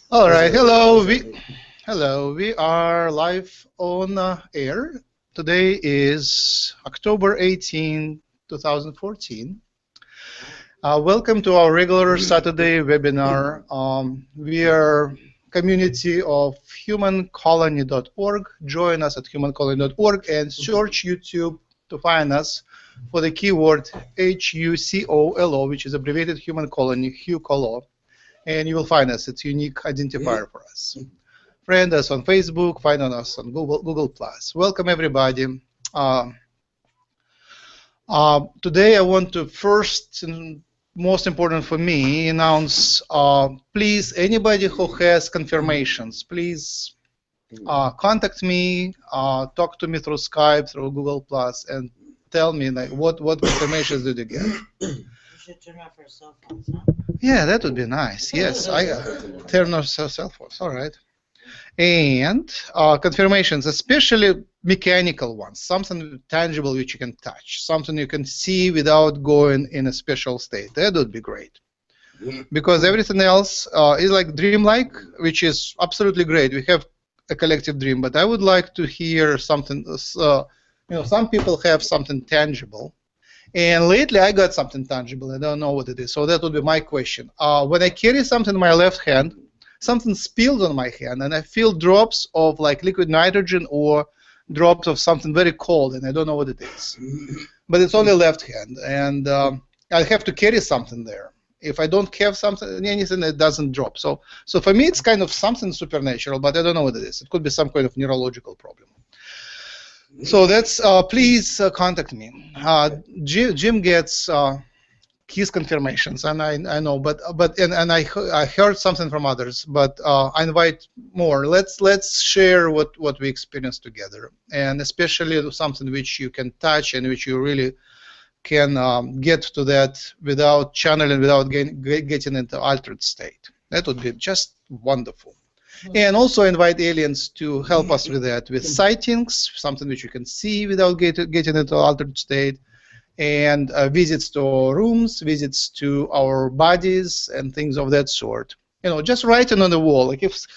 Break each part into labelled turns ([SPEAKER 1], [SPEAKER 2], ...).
[SPEAKER 1] All right. Hello. We are live on air. Today is October 18, 2014. Welcome to our regular Saturday webinar. We are community of humancolony.org. Join us at humancolony.org and search YouTube to find us for the keyword HUCOLO, which is abbreviated human colony, Hucolo. And you will find us. It's a unique identifier for us. Friend us on Facebook, find us on Google+. Welcome, everybody. Today I want to first, and most important for me, announce, please, anybody who has confirmations, please contact me, talk to me through Skype, through Google+, and tell me like what confirmations did you get.
[SPEAKER 2] You should turn off your cell phones, huh?
[SPEAKER 1] Yeah, that would be nice. Yes, I turn off cell phones. All right. And confirmations, especially mechanical ones, something tangible which you can touch, something you can see without going in a special state. That would be great. Because everything else is like dreamlike, which is absolutely great. We have a collective dream, but I would like to hear something. Some people have something tangible. And lately I got something tangible. I don't know what it is. So that would be my question. When I carry something in my left hand, something spills on my hand, and I feel drops of like liquid nitrogen or drops of something very cold, and I don't know what it is. But it's only left hand, and I have to carry something there. If I don't have something, anything, it doesn't drop. So for me, it's kind of something supernatural, but I don't know what it is. It could be some kind of neurological problem. So that's please contact me. Jim gets his confirmations, and I know, but I heard something from others, but I invite more. Let's share what we experienced together, and especially something which you can touch and which you really can get to that without channeling, without getting into altered state. That would be just wonderful. And also invite aliens to help us with that, with sightings, something which you can see without getting into altered state, and visits to our rooms, visits to our bodies, and things of that sort. Just writing on the wall. Like if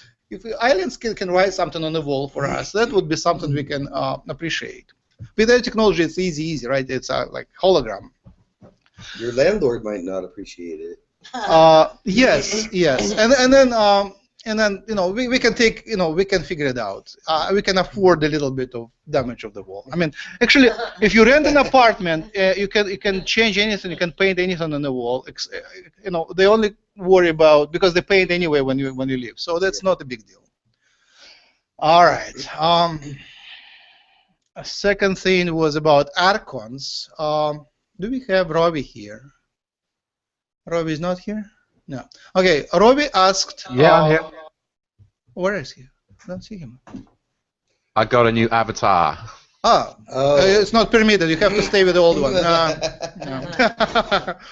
[SPEAKER 1] aliens can write something on the wall for us, that would be something we can appreciate. With that technology, it's easy, right? It's like hologram.
[SPEAKER 3] Your landlord might not appreciate it.
[SPEAKER 1] Yes, and then we can take we can figure it out. We can afford a little bit of damage of the wall. I mean, actually, if you rent an apartment, you can change anything, you can paint anything on the wall. They only worry about because they paint anyway when you leave, so that's not a big deal. All right. A second thing was about archons. Do we have Robbie here? Robbie is not here. No. Okay, Robbie asked...
[SPEAKER 4] Yeah, I'm here.
[SPEAKER 1] Where is he? I don't see him.
[SPEAKER 4] I got a new avatar.
[SPEAKER 1] It's not permitted. You have to stay with the old one.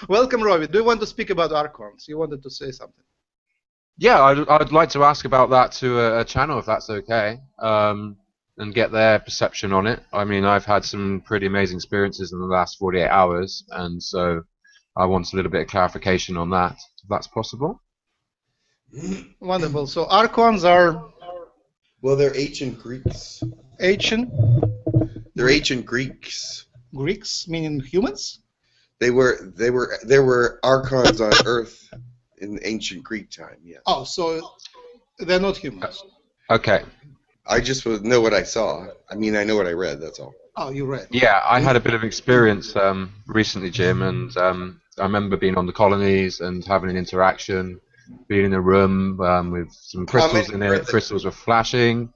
[SPEAKER 1] Welcome, Robbie. Do you want to speak about Archons? You wanted to say something.
[SPEAKER 4] Yeah, I'd like to ask about that to a channel, if that's okay, and get their perception on it. I mean, I've had some pretty amazing experiences in the last 48 hours, and so I want a little bit of clarification on that, if that's possible.
[SPEAKER 1] Wonderful. So Archons are...
[SPEAKER 3] Well, they're ancient Greeks.
[SPEAKER 1] Ancient?
[SPEAKER 3] They're ancient Greeks.
[SPEAKER 1] Greeks, meaning humans?
[SPEAKER 3] There were Archons on Earth in ancient Greek time, yeah.
[SPEAKER 1] Oh, so they're not humans.
[SPEAKER 4] Okay.
[SPEAKER 3] I just know what I saw. I mean, I know what I read, that's all.
[SPEAKER 1] Oh, you read.
[SPEAKER 4] Yeah, I had a bit of experience recently, Jim, and I remember being on the colonies and having an interaction, being in a room with some crystals in it. Crystals were flashing,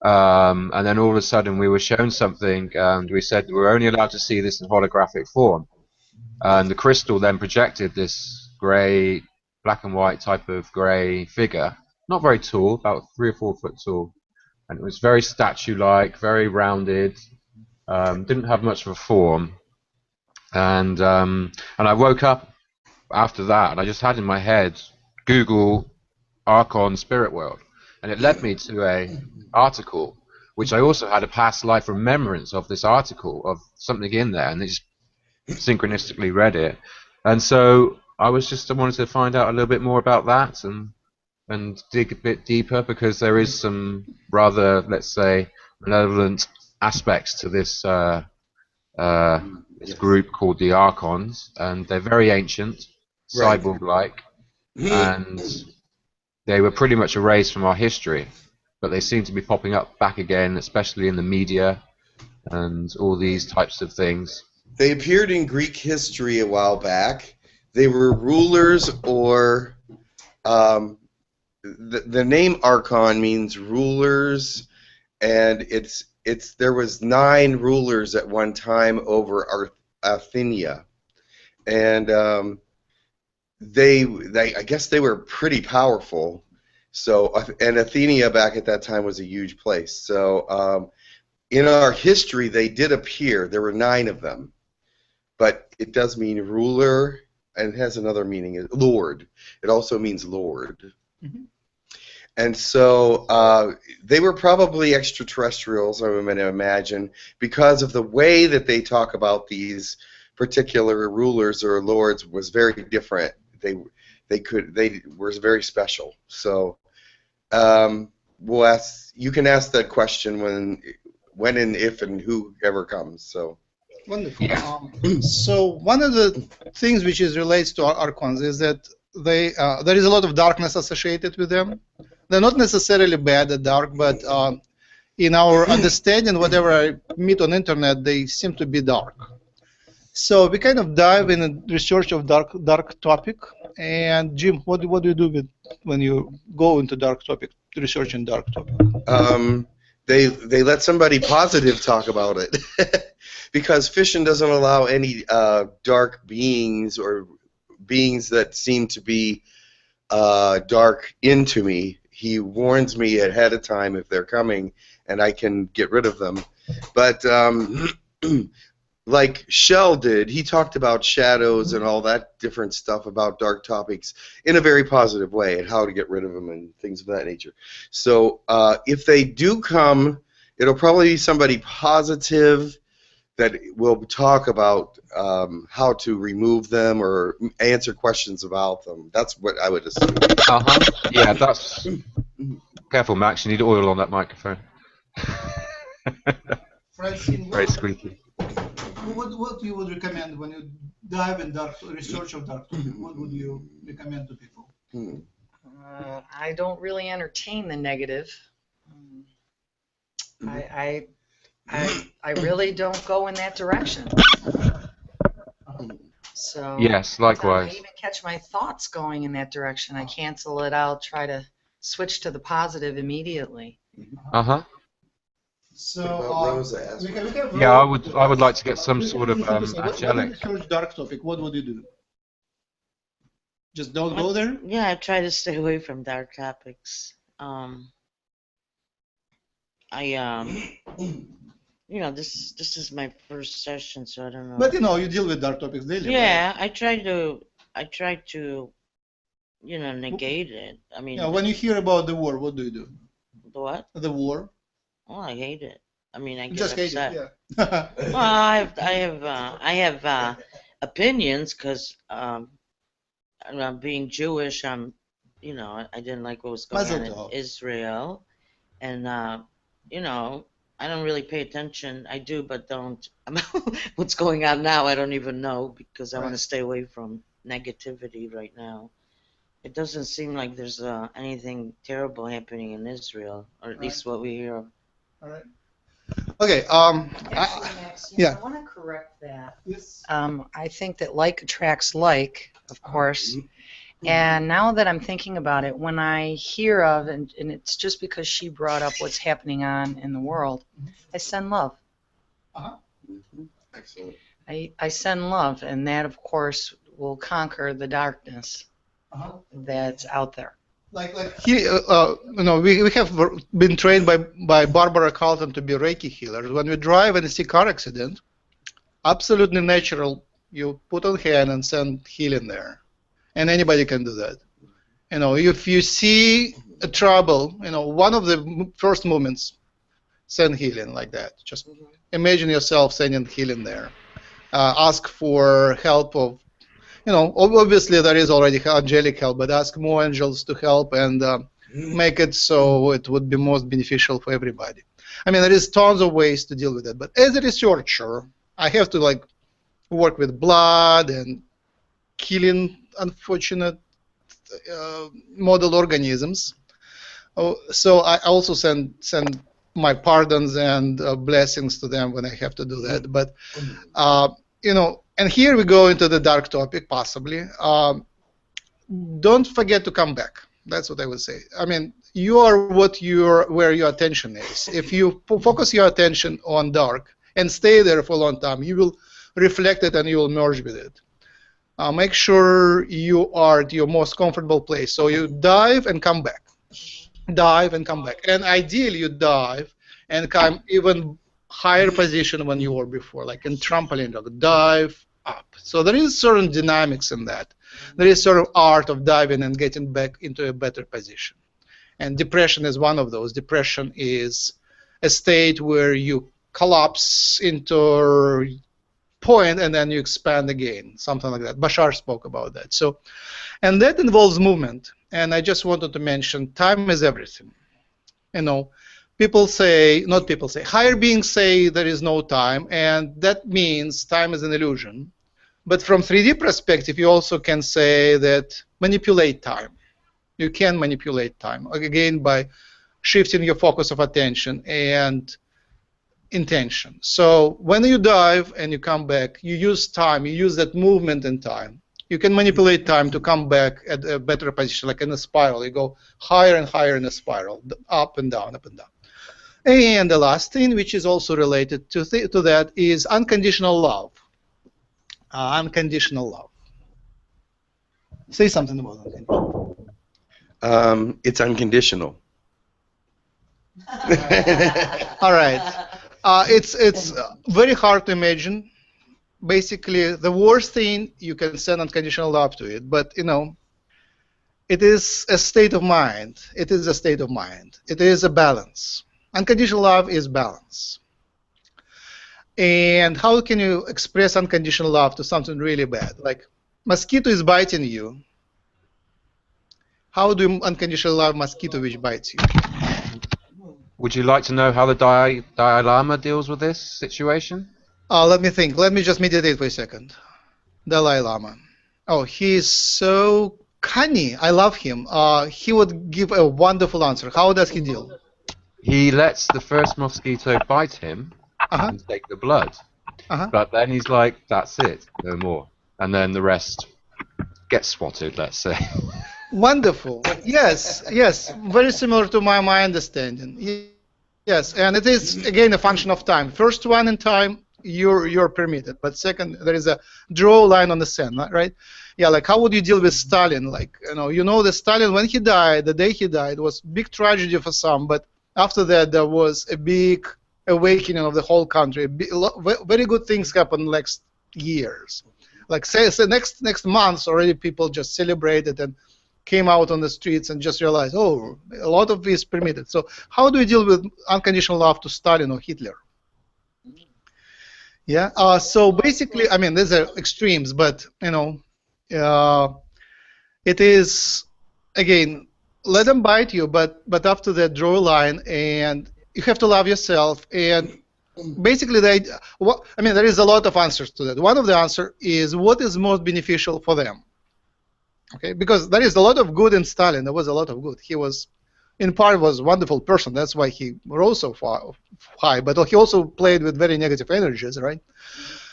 [SPEAKER 4] and then all of a sudden we were shown something, and we said we're only allowed to see this in holographic form. And the crystal then projected this grey, black and white type of grey figure, not very tall, about 3 or 4 foot tall, and it was very statue-like, very rounded. Didn't have much of a form, and I woke up after that, and I just had in my head Google Archon Spirit World, and it led me to a article, which I also had a past life remembrance of this article of something in there, and I just synchronistically read it, and so I wanted to find out a little bit more about that and dig a bit deeper, because there is some rather, let's say, malevolent aspects to this this group called the Archons, and they're very ancient,
[SPEAKER 3] Right.
[SPEAKER 4] cyborg-like, and they were pretty much erased from our history, but they seem to be popping up back again, especially in the media and all these types of things.
[SPEAKER 3] They appeared in Greek history a while back. They were rulers, or the name Archon means rulers, and there was 9 rulers at one time over Athenia, and I guess they were pretty powerful. So, and Athenia back at that time was a huge place. So, in our history, they did appear. There were 9 of them, but it does mean ruler, and it has another meaning, Lord. It also means Lord.
[SPEAKER 1] Mhm.
[SPEAKER 3] And so they were probably extraterrestrials, I'm going to imagine, because of the way that they talk about these particular rulers or lords was very different. They were very special. So we'll ask. You can ask that question when and if and whoever comes. So.
[SPEAKER 1] Wonderful. So one of the things which relates to Archons is that there is a lot of darkness associated with them. They're not necessarily bad at dark, but in our understanding, whatever I meet on internet, they seem to be dark. So we kind of dive in a research of dark topic. And Jim, what do you do when you go into dark topic, research in dark topic?
[SPEAKER 3] They let somebody positive talk about it. Because fission doesn't allow any dark beings or beings that seem to be dark into me. He warns me ahead of time if they're coming, and I can get rid of them. But like Shell did, he talked about shadows and all that different stuff about dark topics in a very positive way and how to get rid of them and things of that nature. So if they do come, it'll probably be somebody positive that will talk about how to remove them or answer questions about them. That's what I would assume.
[SPEAKER 4] Yeah, that's... Careful, Max, you need oil on that microphone.
[SPEAKER 1] Francine,
[SPEAKER 4] Very squeaky.
[SPEAKER 1] what you would recommend when you dive in research of dark topic? What would you recommend to people?
[SPEAKER 2] I don't really entertain the negative. I really don't go in that direction. So
[SPEAKER 4] yes, likewise.
[SPEAKER 2] I even catch my thoughts going in that direction. I cancel it out, try to switch to the positive immediately.
[SPEAKER 1] So
[SPEAKER 4] yeah, I would like to get some sort of angelic.
[SPEAKER 1] Research dark topic. What would you do? Just don't go there?
[SPEAKER 5] Yeah, I try to stay away from dark topics. You know, this is my first session, so I don't know.
[SPEAKER 1] But you deal with dark topics daily.
[SPEAKER 5] Yeah,
[SPEAKER 1] right?
[SPEAKER 5] I try to, negate it. I mean,
[SPEAKER 1] when you hear about the war, what do you do?
[SPEAKER 5] the what?
[SPEAKER 1] The war.
[SPEAKER 5] Oh, I hate it. I mean, I get
[SPEAKER 1] Just
[SPEAKER 5] upset.
[SPEAKER 1] hate it. Yeah.
[SPEAKER 5] Well, I have opinions because being Jewish, I didn't like what was going on in Israel, and I don't really pay attention. I do, but don't. What's going on now, I don't even know because I want to stay away from negativity right now. It doesn't seem like there's anything terrible happening in Israel, or at least what we hear of.
[SPEAKER 1] All right. Okay.
[SPEAKER 2] Actually, Max,
[SPEAKER 1] yeah.
[SPEAKER 2] I want to correct that.
[SPEAKER 1] Yes.
[SPEAKER 2] I think that like attracts like, of course. And now that I'm thinking about it, when I hear of, and it's just because she brought up what's happening on in the world, I send love.
[SPEAKER 3] Excellent.
[SPEAKER 2] I send love, and that, of course, will conquer the darkness that's out there.
[SPEAKER 1] Like here, we have been trained by Barbara Carlton to be Reiki healers. When we drive and see car accident, absolutely natural. You put on hand and send healing there. And anybody can do that. If you see a trouble, one of the first movements, send healing like that. Just imagine yourself sending healing there. Ask for help of obviously there is already angelic help, but ask more angels to help and make it so it would be most beneficial for everybody. I mean, there is tons of ways to deal with it, but as a researcher, I have to work with blood and killing unfortunate model organisms. So I also send my pardons and blessings to them when I have to do that. But and here we go into the dark topic, possibly. Don't forget to come back. That's what I would say. I mean, you are where your attention is. If you focus your attention on dark and stay there for a long time, you will reflect it and you will merge with it. Make sure you are at your most comfortable place. So you dive and come back. Dive and come back. And ideally, you dive and come even higher position when you were before, like in trampoline, dive up. So there is certain dynamics in that. There is sort of art of diving and getting back into a better position. And depression is one of those. Depression is a state where you collapse into a point and then you expand again, something like that. Bashar spoke about that. So, and that involves movement. And I just wanted to mention time is everything. People say, not people say, higher beings say there is no time, and that means time is an illusion. But from 3D perspective, you also can say that manipulate time. You can manipulate time, again, by shifting your focus of attention and intention. So when you dive and you come back, you use time, you use that movement in time. You can manipulate time to come back at a better position, like in a spiral. You go higher and higher in a spiral, up and down, up and down. And the last thing, which is also related to that, is unconditional love. Unconditional love. Say something about unconditional.
[SPEAKER 3] It's unconditional.
[SPEAKER 1] All right. It's very hard to imagine. Basically, the worst thing, you can send unconditional love to it, but it is a state of mind. It is a state of mind. It is a balance. Unconditional love is balance. And how can you express unconditional love to something really bad? Like mosquito is biting you. How do you unconditional love mosquito which bites you?
[SPEAKER 4] Would you like to know how the Dalai Lama deals with this situation?
[SPEAKER 1] Let me think. Let me just meditate for a second. Dalai Lama. Oh, he is so canny. I love him. He would give a wonderful answer. How does he deal?
[SPEAKER 4] He lets the first mosquito bite him and take the blood. But then he's like, that's it, no more. And then the rest gets swatted, let's say.
[SPEAKER 1] Wonderful. Yes, yes. Very similar to my understanding. Yes, and it is, again, a function of time. First one in time, you're permitted. But second, there is a draw line on the sand, right? Yeah, like how would you deal with Stalin? Like, the Stalin, when he died, the day he died, was big tragedy for some, but after that, there was a big awakening of the whole country. Very good things happened next years. Like, say next month, already people just celebrated and came out on the streets and just realized, oh, a lot of this is permitted. So how do we deal with unconditional love to Stalin or Hitler? Yeah. So basically, I mean, these are extremes, but it is, again, let them bite you, but after that, draw a line, and you have to love yourself. And basically, there is a lot of answers to that. One of the answers is what is most beneficial for them. Okay, because there is a lot of good in Stalin. There was a lot of good. He was, in part, was a wonderful person. That's why he rose so high. But he also played with very negative energies, right?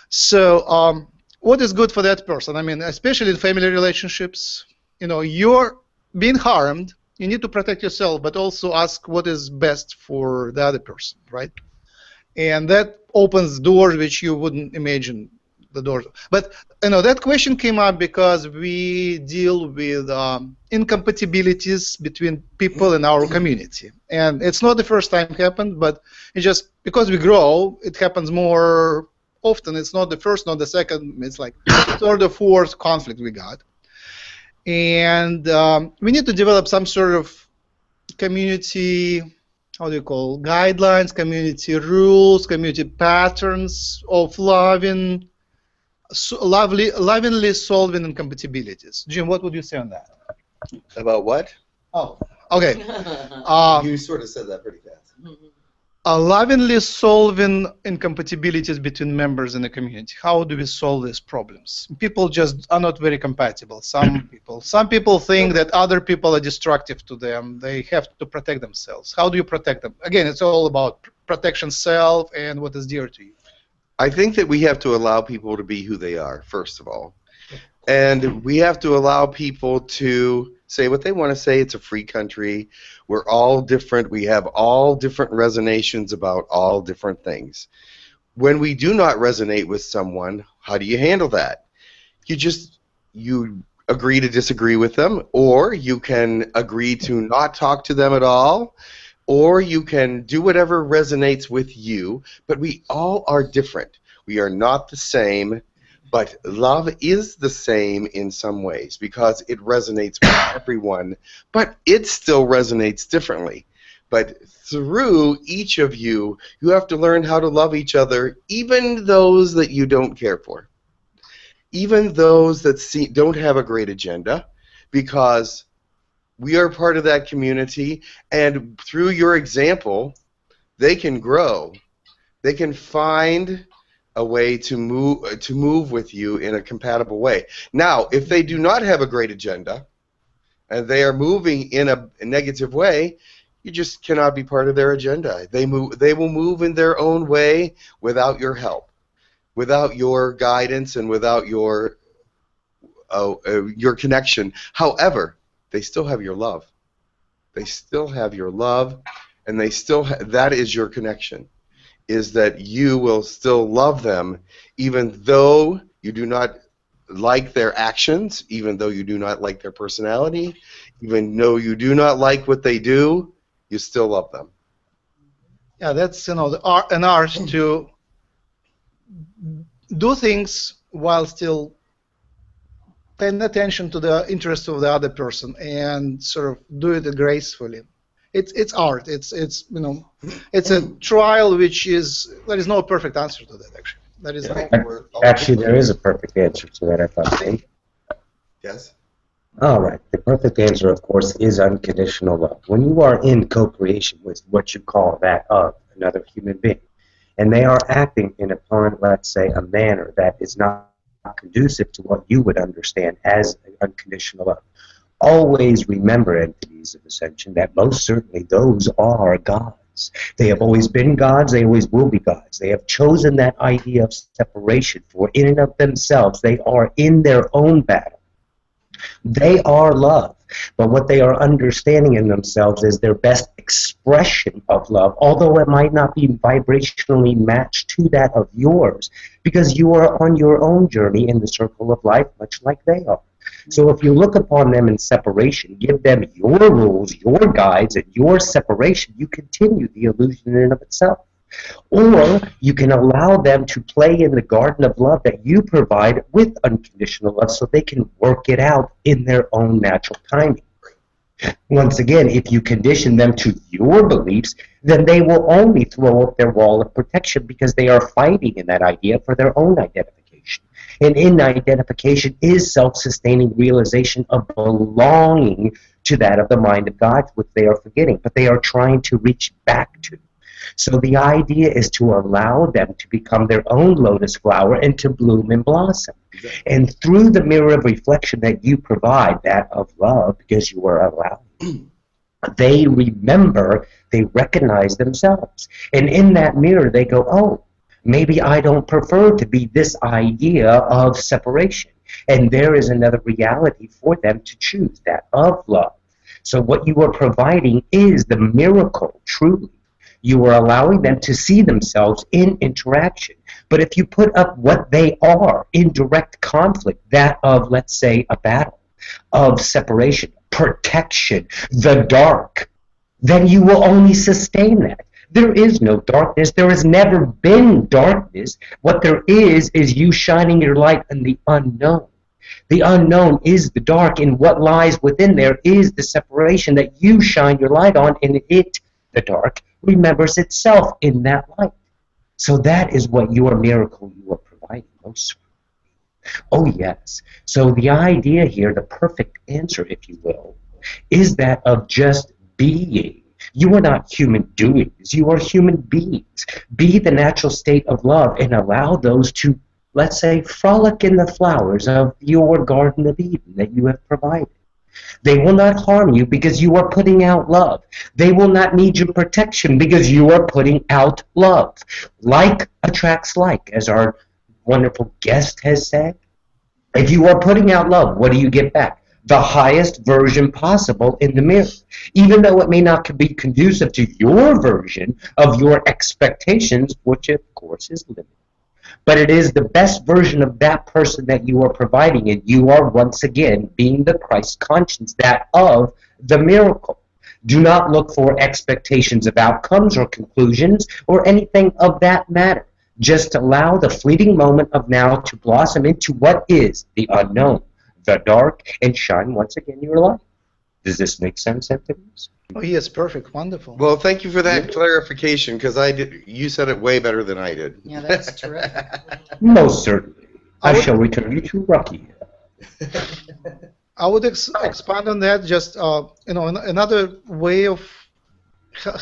[SPEAKER 1] So, what is good for that person? I mean, especially in family relationships, you're being harmed. You need to protect yourself, but also ask what is best for the other person, right? And that opens doors which you wouldn't imagine the doors. But that question came up because we deal with incompatibilities between people in our community, and it's not the first time it happened, but it's just because we grow, it happens more often. It's not the first, not the second. It's like third or fourth conflict we got. And we need to develop some sort of community, guidelines, community rules, community patterns of loving, lovingly solving incompatibilities. Jim, what would you say on that?
[SPEAKER 3] About what?
[SPEAKER 1] Oh, okay.
[SPEAKER 3] You sort of said that pretty fast.
[SPEAKER 1] Lovingly solving incompatibilities between members in the community. How do we solve these problems? People just are not very compatible. Some people think that other people are destructive to them. They have to protect themselves. How do you protect them? Again, it's all about protection self and what is dear to you.
[SPEAKER 3] I think that we have to allow people to be who they are, first of all. And we have to allow people to say what they want to say. It's a free country. We're all different. We have all different resonations about all different things. When we do not resonate with someone, how do you handle that? You agree to disagree with them, or you can agree to not talk to them at all, or you can do whatever resonates with you, but we all are different. We are not the same. But love is the same in some ways because it resonates with everyone, but it still resonates differently. But through each of you, you have to learn how to love each other, even those that you don't care for, even those that don't have a great agenda, because we are part of that community, and through your example, they can grow. They can find a way to move with you in a compatible way. Now, if they do not have a great agenda and they are moving in a negative way, you just cannot be part of their agenda. They will move in their own way without your help, without your guidance, and without your connection. However, they still have your love. They still have your love, and they still that is your connection. Is that you will still love them even though you do not like their actions, even though you do not like their personality, even though you do not like what they do, you still love them.
[SPEAKER 1] Yeah, that's an art to do things while still paying attention to the interests of the other person and sort of do it gracefully. It's art. It's it's a trial which there is no perfect answer to that actually. There is
[SPEAKER 6] actually there is a perfect answer to that, I thought.
[SPEAKER 3] Yes.
[SPEAKER 6] All right. The perfect answer, of course, is unconditional love. When you are in co-creation with what you call that of another human being, and they are acting in upon, let's say, a manner that is not conducive to what you would understand as unconditional love. Always remember, entities of ascension, that most certainly those are gods. They have always been gods, they always will be gods. They have chosen that idea of separation, for in and of themselves they are in their own battle. They are love, but what they are understanding in themselves is their best expression of love, although it might not be vibrationally matched to that of yours, because you are on your own journey in the circle of life, much like they are. So if you look upon them in separation, give them your rules, your guides, and your separation, you continue the illusion in and of itself. Or you can allow them to play in the garden of love that you provide with unconditional love so they can work it out in their own natural timing. Once again, if you condition them to your beliefs, then they will only throw up their wall of protection because they are fighting in that idea for their own identification. And in identification is self-sustaining realization of belonging to that of the mind of God, which they are forgetting, but they are trying to reach back to. So the idea is to allow them to become their own lotus flower and to bloom and blossom. And through the mirror of reflection that you provide, that of love, because you are allowing, they remember, they recognize themselves. And in that mirror they go, oh, maybe I don't prefer to be this idea of separation. And there is another reality for them to choose, that of love. So what you are providing is the miracle, truly. You are allowing them to see themselves in interaction. But if you put up what they are in direct conflict, that of, let's say, a battle, of separation, protection, the dark, then you will only sustain that. There is no darkness. There has never been darkness. What there is you shining your light in the unknown. The unknown is the dark, and what lies within there is the separation that you shine your light on, and it, the dark, remembers itself in that light. So that is what your miracle you are providing, most. Oh, yes. So the idea here, the perfect answer, if you will, is that of just being. You are not human doings. You are human beings. Be the natural state of love and allow those to, let's say, frolic in the flowers of your Garden of Eden that you have provided. They will not harm you because you are putting out love. They will not need your protection because you are putting out love. Like attracts like, as our wonderful guest has said. If you are putting out love, what do you get back? The highest version possible in the mirror. Even though it may not be conducive to your version of your expectations, which of course is limited. But it is the best version of that person that you are providing, and you are once again being the Christ conscience, that of the miracle. Do not look for expectations of outcomes or conclusions or anything of that matter. Just allow the fleeting moment of now to blossom into what is the unknown, the dark, and shine once again your light. Does this make sense, Anthony's?
[SPEAKER 1] Oh, yes, perfect, wonderful.
[SPEAKER 3] Well, thank you for that clarification, because you said it way better than I did.
[SPEAKER 2] Yeah, that's terrific.
[SPEAKER 6] Most certainly. I shall return you to Rocky.
[SPEAKER 1] I would expand on that. Just another way of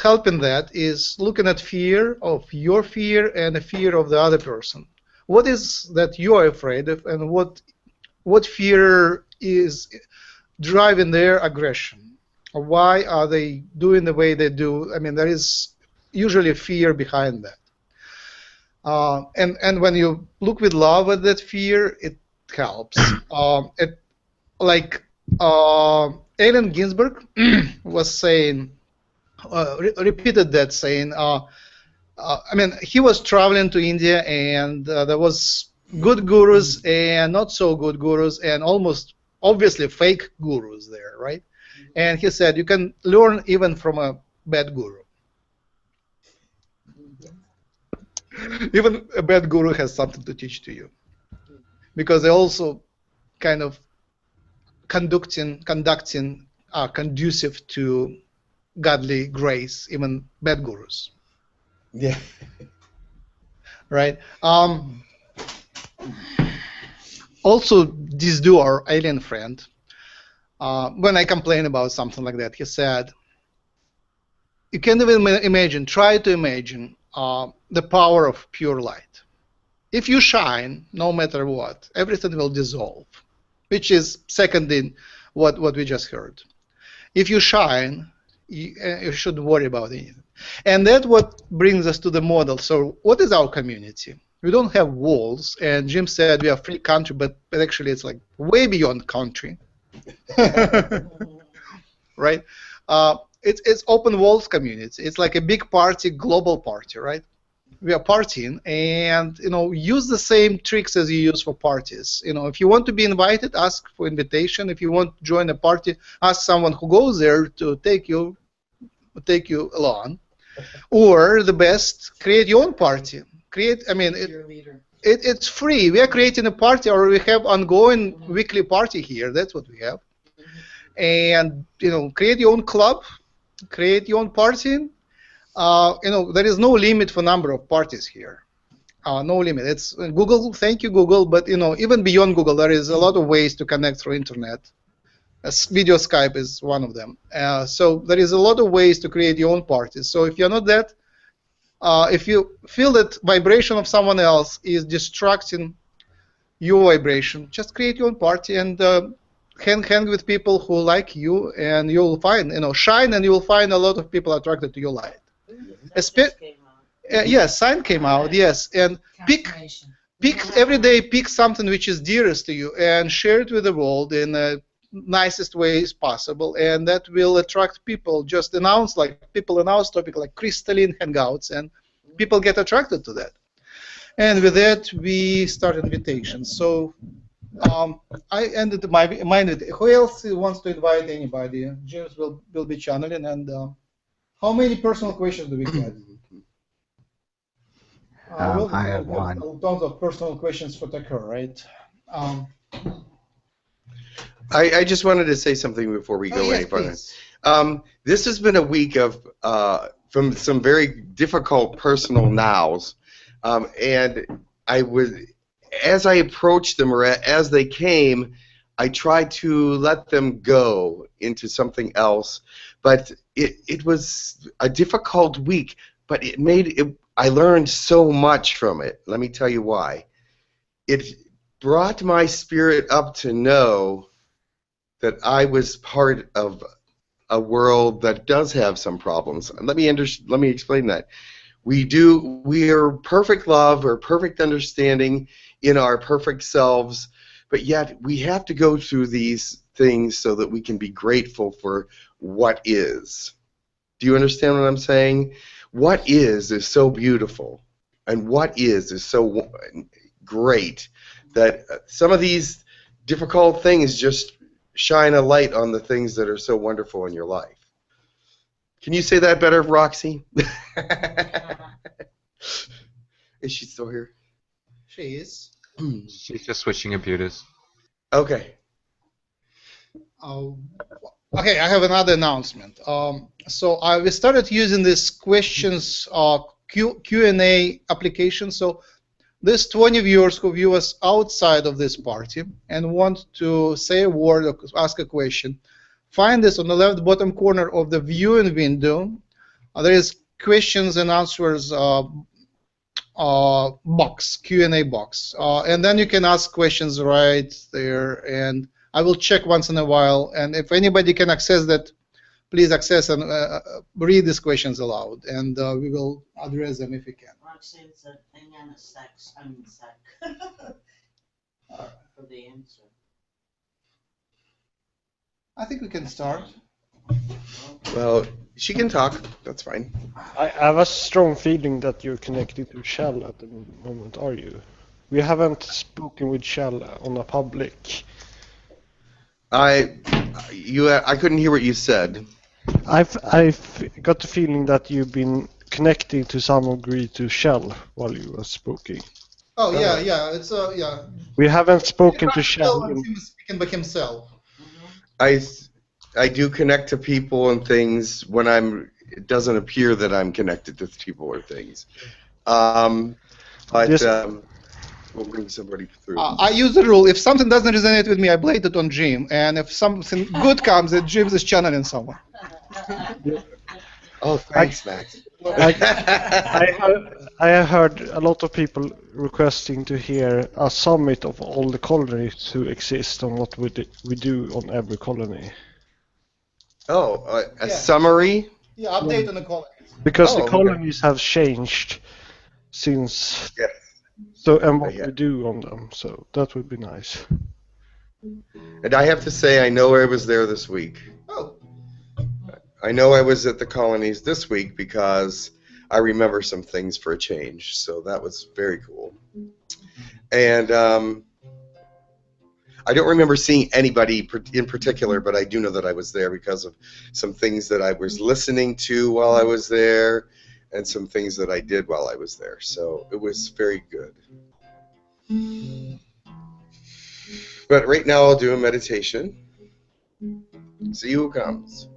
[SPEAKER 1] helping that is looking at fear of your fear and the fear of the other person. What is that you are afraid of, and what fear is driving their aggression? Or why are they doing the way they do? I mean, there is usually fear behind that. And when you look with love at that fear, it helps. Like Allen Ginsberg was saying, repeated that saying. I mean, he was traveling to India, and there was good gurus and not so good gurus, and almost obviously fake gurus there, right? And he said you can learn even from a bad guru. Even a bad guru has something to teach to you, because they also kind of conducting are conducive to godly grace, even bad gurus.
[SPEAKER 3] Yeah.
[SPEAKER 1] Right. Also, this dude, our alien friend, when I complain about something like that, he said, you can't even imagine, try to imagine the power of pure light. If you shine, no matter what, everything will dissolve, which is seconding what we just heard. If you shine, you shouldn't worry about anything. And that's what brings us to the model. So what is our community? We don't have walls, and Jim said we are a free country, but actually it's like way beyond country. Right? It's open walls community. It's like a big party, global party, right? We are partying, and use the same tricks as you use for parties. If you want to be invited, ask for invitation. If you want to join a party, ask someone who goes there to take you along. Or the best, create your own party. It's free. We are creating a party, or we have ongoing weekly party here. That's what we have. And create your own club, create your own party. There is no limit for number of parties here. No limit. It's Google. Thank you, Google. But even beyond Google, there is a lot of ways to connect through internet. Video Skype is one of them. So there is a lot of ways to create your own parties. So if you're not that, if you feel that vibration of someone else is distracting your vibration, just create your own party and hang with people who like you, and you'll find, shine, and you'll find a lot of people attracted to your light. Yes, sign came out. Yes, and pick every day. Pick something which is dearest to you and share it with the world in the nicest ways possible, and that will attract people. Just people announce topic like crystalline hangouts, and people get attracted to that. And with that, we start invitations. So I ended my invitation. Who else wants to invite anybody? James will be channeling. And how many personal questions do we get?
[SPEAKER 7] I have one.
[SPEAKER 1] Tons of personal questions for Tucker, right?
[SPEAKER 3] I just wanted to say something before we go any further. This has been a week of from some very difficult personal nows, and as I approached them or as they came, I tried to let them go into something else. But it was a difficult week, but I learned so much from it. Let me tell you why. It brought my spirit up to know that I was part of a world that does have some problems. Let me explain that. We are perfect love or perfect understanding in our perfect selves, but yet we have to go through these things so that we can be grateful for what is. Do you understand what I'm saying? What is so beautiful, and what is so great that some of these difficult things just shine a light on the things that are so wonderful in your life. Can you say that better, Roxy? Is she still here?
[SPEAKER 1] She is.
[SPEAKER 4] She's just switching computers.
[SPEAKER 3] Okay.
[SPEAKER 1] Okay, I have another announcement. So we started using this questions Q&A application. So there's 20 viewers who view us outside of this party and want to say a word or ask a question. Find this on the left bottom corner of the viewing window. There is questions and answers box, Q&A box. And then you can ask questions right there. And I will check once in a while. And if anybody can access that, please access and read these questions aloud. And we will address them if we can.
[SPEAKER 5] Roxanne said, hang on a sec. For the answer.
[SPEAKER 1] I think we can start.
[SPEAKER 3] Well, she can talk. That's fine.
[SPEAKER 8] I have a strong feeling that you're connected to Shell at the moment, are you? We haven't spoken with Shell on a public.
[SPEAKER 3] I couldn't hear what you said.
[SPEAKER 8] I've got the feeling that you've been connecting to some degree to Shell while you were speaking.
[SPEAKER 1] Oh yeah, it's yeah.
[SPEAKER 8] We haven't spoken to Shell.
[SPEAKER 1] He was speaking by himself.
[SPEAKER 3] I do connect to people and things when it doesn't appear that I'm connected to people or things. But we'll bring somebody through.
[SPEAKER 1] I use the rule: if something doesn't resonate with me, I blame it on Jim, and if something good comes, then Jim is channeling someone.
[SPEAKER 3] Oh, thanks, Max.
[SPEAKER 8] I have heard a lot of people requesting to hear a summit of all the colonies who exist and what we do on every colony.
[SPEAKER 3] Oh, a summary?
[SPEAKER 1] Yeah, update on the colonies.
[SPEAKER 8] Because the colonies have changed since.
[SPEAKER 3] Yes.
[SPEAKER 8] So and what we do on them. So that would be nice.
[SPEAKER 3] And I have to say, I know I was there this week.
[SPEAKER 1] Oh.
[SPEAKER 3] I know I was at the colonies this week because I remember some things for a change. So that was very cool. And I don't remember seeing anybody in particular, but I do know that I was there because of some things that I was listening to while I was there and some things that I did while I was there. So it was very good. But right now I'll do a meditation. See who comes.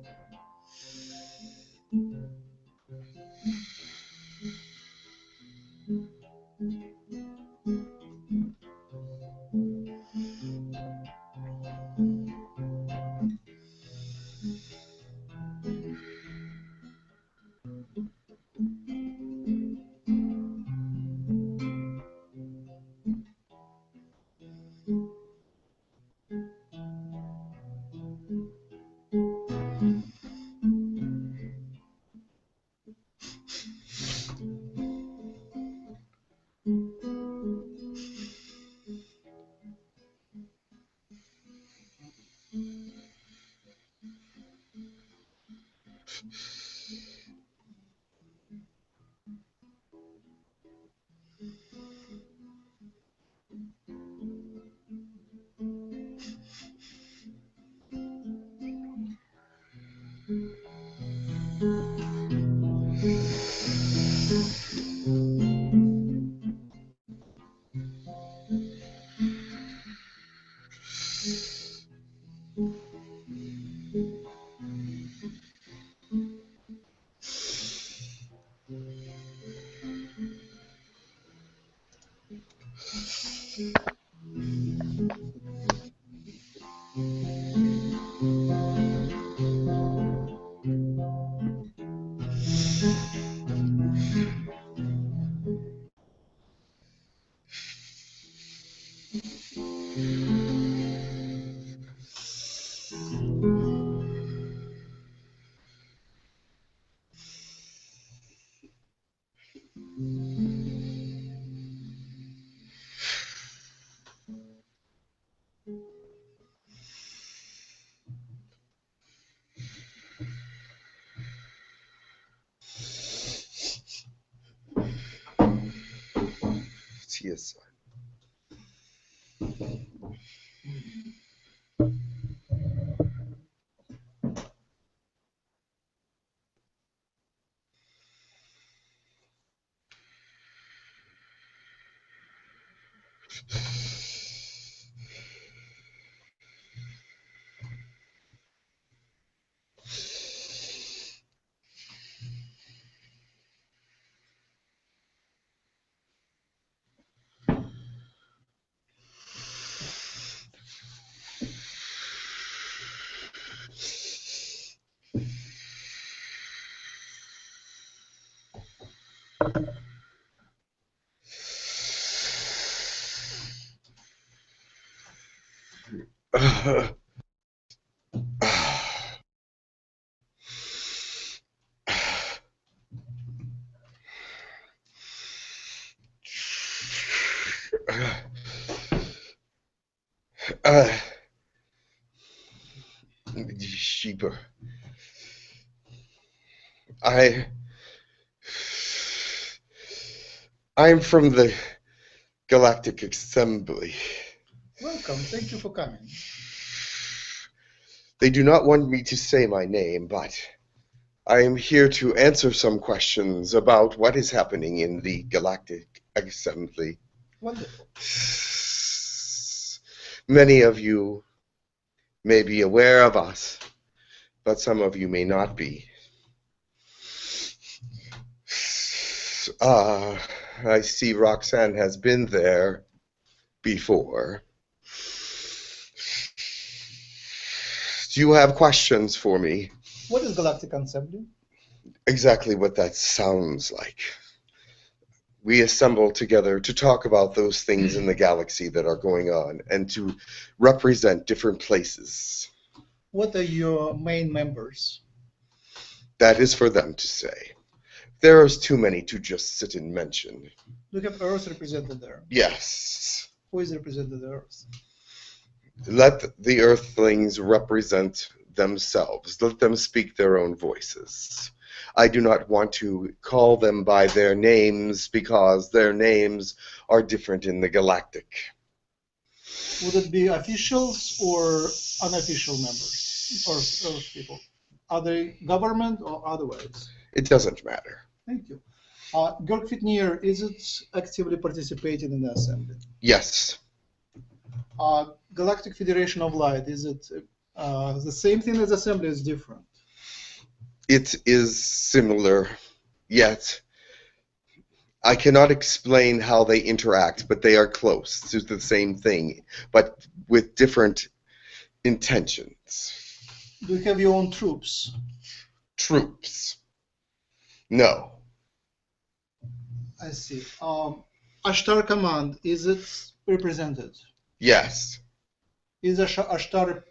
[SPEAKER 3] Yes. Sheeper. I'm from the Galactic Assembly.
[SPEAKER 1] Welcome. Thank you for coming.
[SPEAKER 3] They do not want me to say my name, but I am here to answer some questions about what is happening in the Galactic Assembly.
[SPEAKER 1] Wonderful.
[SPEAKER 3] Many of you may be aware of us, but some of you may not be. I see Roxanne has been there before. Do you have questions for me?
[SPEAKER 1] What is Galactic Assembly?
[SPEAKER 3] Exactly what that sounds like. We assemble together to talk about those things in the galaxy that are going on and to represent different places.
[SPEAKER 1] What are your main members?
[SPEAKER 3] That is for them to say. There is too many to just sit and mention.
[SPEAKER 1] Do you have Earth represented there?
[SPEAKER 3] Yes.
[SPEAKER 1] Who is represented Earth?
[SPEAKER 3] Let the Earthlings represent themselves. Let them speak their own voices. I do not want to call them by their names because their names are different in the galactic.
[SPEAKER 1] Would it be officials or unofficial members or Earth people? Are they government or otherwise?
[SPEAKER 3] It doesn't matter.
[SPEAKER 1] Thank you. Girk Fitneer, is it actively participating in the assembly?
[SPEAKER 3] Yes.
[SPEAKER 1] Galactic Federation of Light, is it the same thing as assembly, is different?
[SPEAKER 3] It is similar, yet I cannot explain how they interact, but they are close to the same thing, but with different intentions.
[SPEAKER 1] Do you have your own troops?
[SPEAKER 3] Troops? No.
[SPEAKER 1] I see. Ashtar Command, is it represented?
[SPEAKER 3] Yes.
[SPEAKER 1] Is Ashtar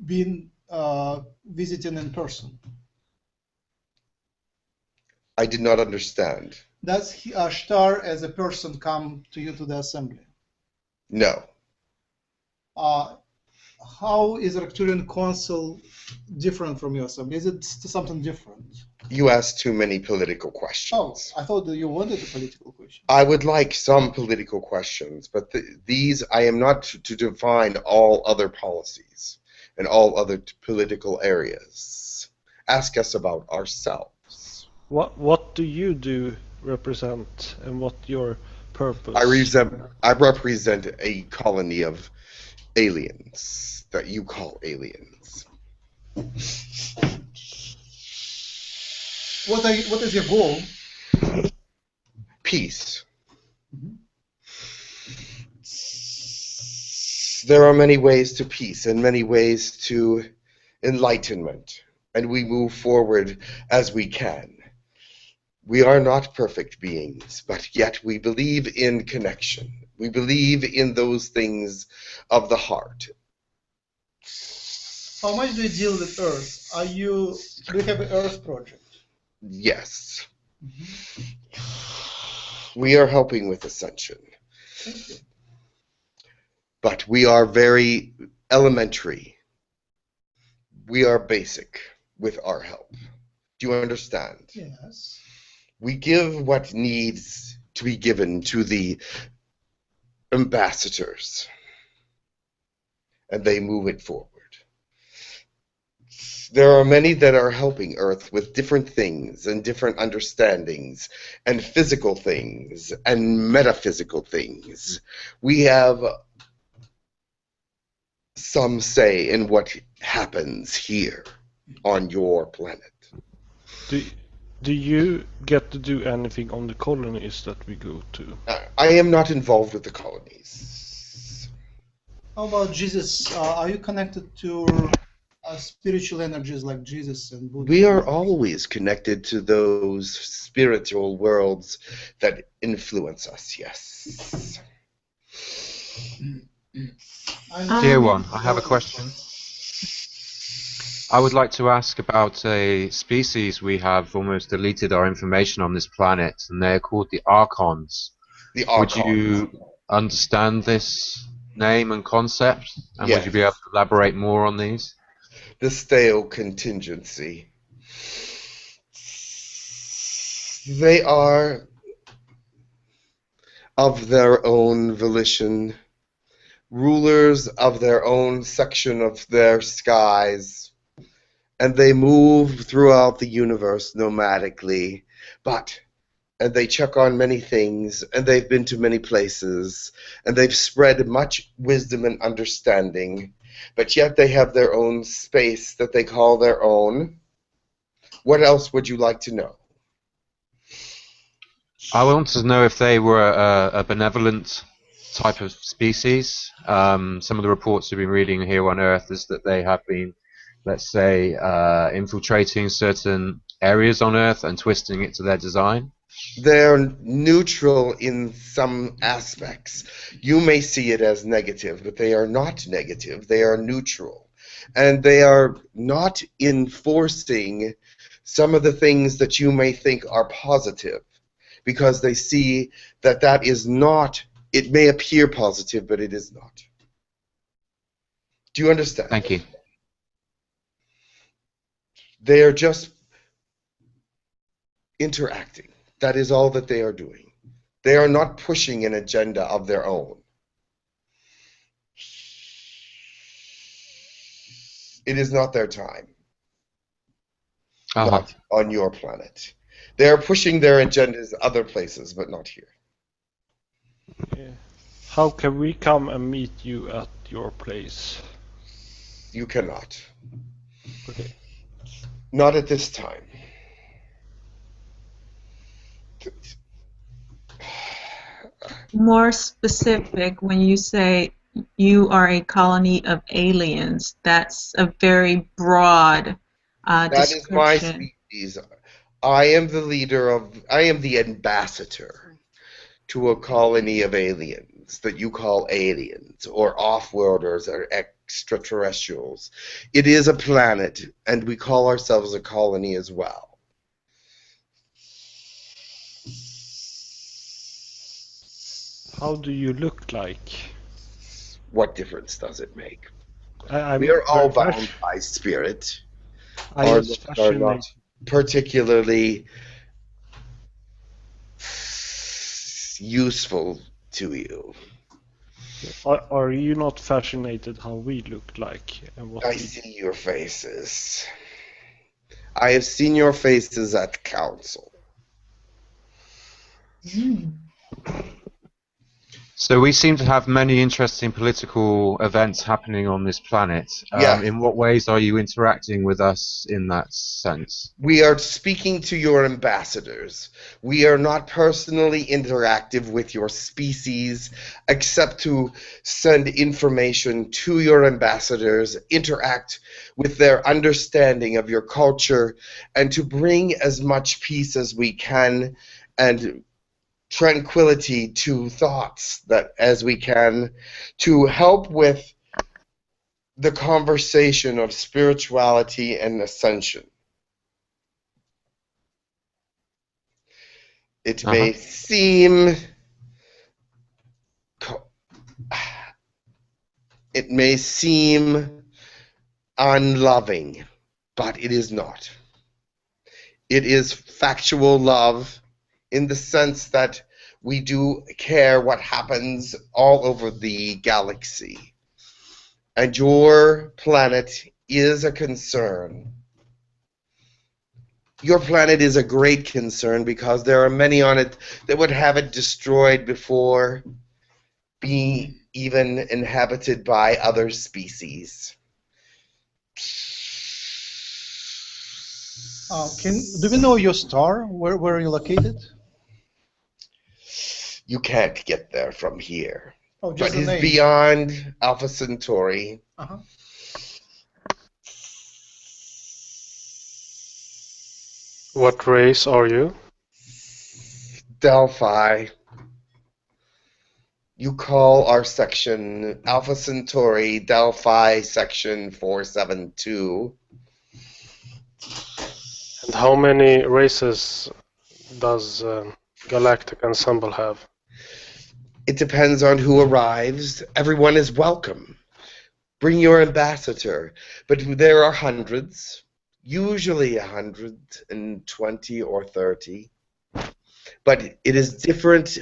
[SPEAKER 1] been visiting in person?
[SPEAKER 3] I did not understand.
[SPEAKER 1] Does Ashtar as a person come to you to the assembly?
[SPEAKER 3] No.
[SPEAKER 1] How is Arcturian Council different from your assembly? Is it something different?
[SPEAKER 3] You asked too many political questions.
[SPEAKER 1] Oh, I thought that you wanted a political question.
[SPEAKER 3] I would like some political questions, but these, I am not to define all other policies and all other political areas. Ask us about ourselves.
[SPEAKER 8] What do you do represent, and what your purpose?
[SPEAKER 3] I represent a colony of aliens that you call aliens.
[SPEAKER 1] What is your goal?
[SPEAKER 3] Peace. There are many ways to peace and many ways to enlightenment, and we move forward as we can. We are not perfect beings, but yet we believe in connection. We believe in those things of the heart.
[SPEAKER 1] How much do you deal with Earth? Do you have an Earth project?
[SPEAKER 3] Yes. We are helping with Ascension.
[SPEAKER 1] Thank you.
[SPEAKER 3] But we are very elementary. We are basic with our help. Do you understand?
[SPEAKER 1] Yes.
[SPEAKER 3] We give what needs to be given to the ambassadors, and they move it forward. There are many that are helping Earth with different things and different understandings and physical things and metaphysical things. We have some say in what happens here on your planet.
[SPEAKER 8] Do you get to do anything on the colonies that we go to?
[SPEAKER 3] I am not involved with the colonies.
[SPEAKER 1] How about Jesus? Are you connected to spiritual energies like Jesus and Buddha?
[SPEAKER 3] We are always connected to those spiritual worlds that influence us, yes.
[SPEAKER 4] Dear one, I have a question. I would like to ask about a species we have almost deleted our information on this planet, and they're called the Archons.
[SPEAKER 3] The Archons.
[SPEAKER 4] Would you understand this name and concept? And
[SPEAKER 3] Yes.
[SPEAKER 4] would you be able to elaborate more on these?
[SPEAKER 3] The stale contingency. They are of their own volition, rulers of their own section of their skies, and they move throughout the universe nomadically, and they check on many things, and they've been to many places, and they've spread much wisdom and understanding, but yet they have their own space that they call their own. What else would you like to know?
[SPEAKER 4] I wanted to know if they were a benevolent type of species. Some of the reports we've been reading here on Earth is that they have been, let's say, infiltrating certain areas on Earth and twisting it to their design.
[SPEAKER 3] They're neutral in some aspects. You may see it as negative, but they are not negative. They are neutral. And they are not enforcing some of the things that you may think are positive, because they see that that is not, it may appear positive, but it is not. Do you understand?
[SPEAKER 4] Thank you.
[SPEAKER 3] They are just interacting. That is all that they are doing. They are not pushing an agenda of their own. It is not their time. Not on your planet. They are pushing their agendas other places, but not here.
[SPEAKER 8] Yeah. How can we come and meet you at your place?
[SPEAKER 3] You cannot.
[SPEAKER 8] Okay.
[SPEAKER 3] Not at this time.
[SPEAKER 9] More specific, when you say you are a colony of aliens, that's a very broad
[SPEAKER 3] That
[SPEAKER 9] description.
[SPEAKER 3] is my species. I am the leader of, I am the ambassador to a colony of aliens that you call aliens or off-worlders or extraterrestrials. It is a planet, and we call ourselves a colony as well.
[SPEAKER 8] How do you look like?
[SPEAKER 3] What difference does it make?
[SPEAKER 8] I'm
[SPEAKER 3] We are all
[SPEAKER 8] very
[SPEAKER 3] bound by spirit.
[SPEAKER 8] I
[SPEAKER 3] Our
[SPEAKER 8] was
[SPEAKER 3] looks are
[SPEAKER 8] fascinated.
[SPEAKER 3] not particularly useful to you.
[SPEAKER 8] Are you not fascinated how we look like and what
[SPEAKER 3] I
[SPEAKER 8] we
[SPEAKER 3] see your faces. I have seen your faces at council.
[SPEAKER 4] So we seem to have many interesting political events happening on this planet.
[SPEAKER 3] Yeah.
[SPEAKER 4] In what ways are you interacting with us in that sense?
[SPEAKER 3] We are speaking to your ambassadors. We are not personally interactive with your species, except to send information to your ambassadors, interact with their understanding of your culture, and to bring as much peace as we can and tranquility to thoughts that as we can, to help with the conversation of spirituality and ascension. It may seem unloving, but it is not. It is factual love in the sense that We do care what happens all over the galaxy. And your planet is a concern. Your planet is a great concern because there are many on it that would have it destroyed before being even inhabited by other species.
[SPEAKER 1] Do we know your star? Where are you located?
[SPEAKER 3] You can't get there from here.
[SPEAKER 1] Oh, just
[SPEAKER 3] but
[SPEAKER 1] the
[SPEAKER 3] it's
[SPEAKER 1] name.
[SPEAKER 3] beyond Alpha Centauri.
[SPEAKER 1] Uh-huh.
[SPEAKER 8] What race are you?
[SPEAKER 3] Delphi. You call our section Alpha Centauri, Delphi section 472.
[SPEAKER 8] And how many races does Galactic Ensemble have?
[SPEAKER 3] It depends on who arrives. Everyone is welcome. Bring your ambassador. But there are hundreds, usually 120 or 30. But it is different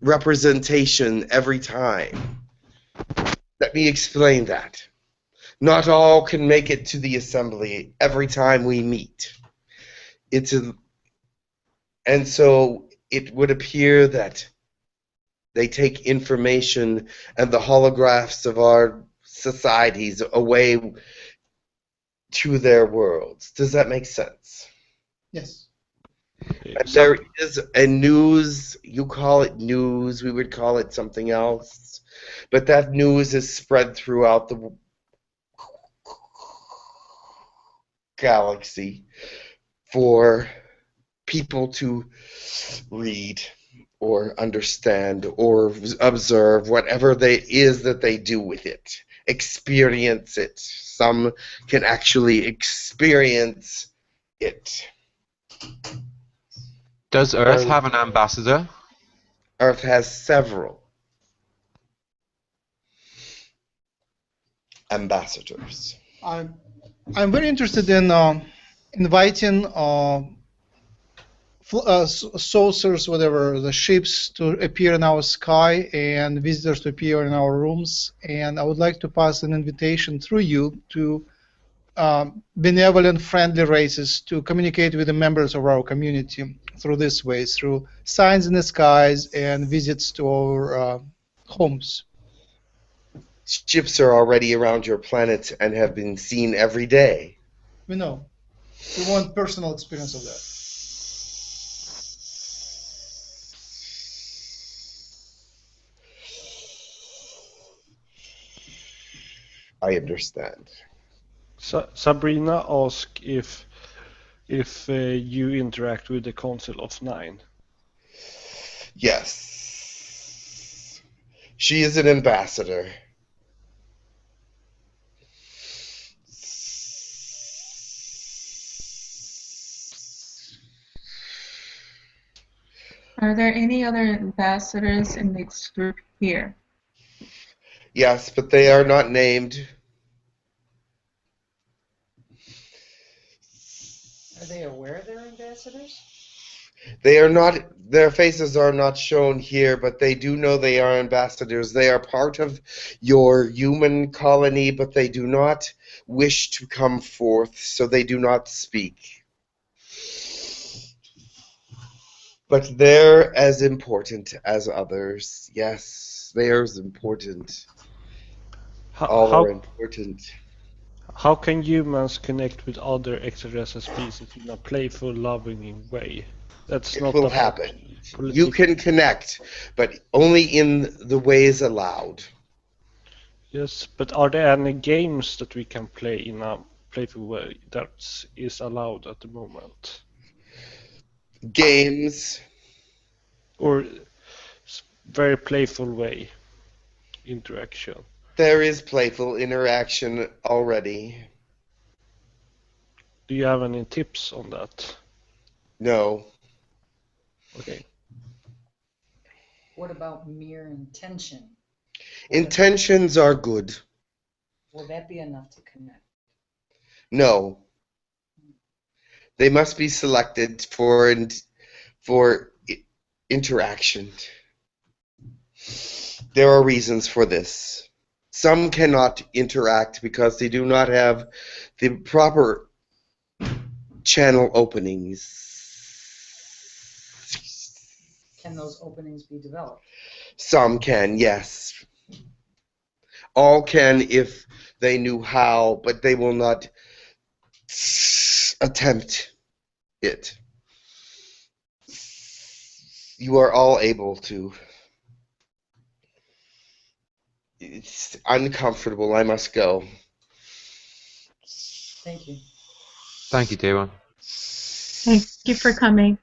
[SPEAKER 3] representation every time. Let me explain that. Not all can make it to the assembly every time we meet. And so it would appear that they take information and the holographs of our societies away to their worlds. Does that make sense?
[SPEAKER 1] Yes.
[SPEAKER 3] And there is a news, you call it news, we would call it something else, but that news is spread throughout the galaxy for people to read or understand or observe whatever it is that they do with it. Experience it. Some can actually experience it.
[SPEAKER 4] Does Earth have an ambassador?
[SPEAKER 3] Earth has several ambassadors.
[SPEAKER 1] I'm very interested in inviting saucers, whatever, the ships to appear in our sky and visitors to appear in our rooms. And I would like to pass an invitation through you to benevolent, friendly races to communicate with the members of our community through this way, through signs in the skies and visits to our homes.
[SPEAKER 3] Ships are already around your planet and have been seen every day.
[SPEAKER 1] We know. We want personal experience of that.
[SPEAKER 3] I understand.
[SPEAKER 8] Sabrina asked if you interact with the Council of Nine.
[SPEAKER 3] Yes. She is an ambassador.
[SPEAKER 9] Are there any other ambassadors in this group here?
[SPEAKER 3] Yes, but they are not named.
[SPEAKER 2] Are they aware they're ambassadors?
[SPEAKER 3] They are not, their faces are not shown here, but they do know they are ambassadors. They are part of your human colony, but they do not wish to come forth, so they do not speak. But they're as important as others. Yes, they are as important. All are important.
[SPEAKER 8] How can humans connect with other extraterrestrial species in a playful, loving way? That's
[SPEAKER 3] It
[SPEAKER 8] not
[SPEAKER 3] will happen. You can connect, but only in the ways allowed.
[SPEAKER 8] Yes, but are there any games that we can play in a playful way that is allowed at the moment?
[SPEAKER 3] Games.
[SPEAKER 8] Or very playful way interaction?
[SPEAKER 3] There is playful interaction already.
[SPEAKER 8] Do you have any tips on that?
[SPEAKER 3] No.
[SPEAKER 8] Okay.
[SPEAKER 2] What about mere intention?
[SPEAKER 3] Intentions are good.
[SPEAKER 2] Will that be enough to connect?
[SPEAKER 3] No. They must be selected for interaction. There are reasons for this. Some cannot interact because they do not have the proper channel openings.
[SPEAKER 2] Can those openings be developed?
[SPEAKER 3] Some can, yes. All can if they knew how, but they will not attempt it. You are all able to. It's uncomfortable. I must go.
[SPEAKER 2] Thank you.
[SPEAKER 4] Thank you, dear one.
[SPEAKER 9] Thank you for coming.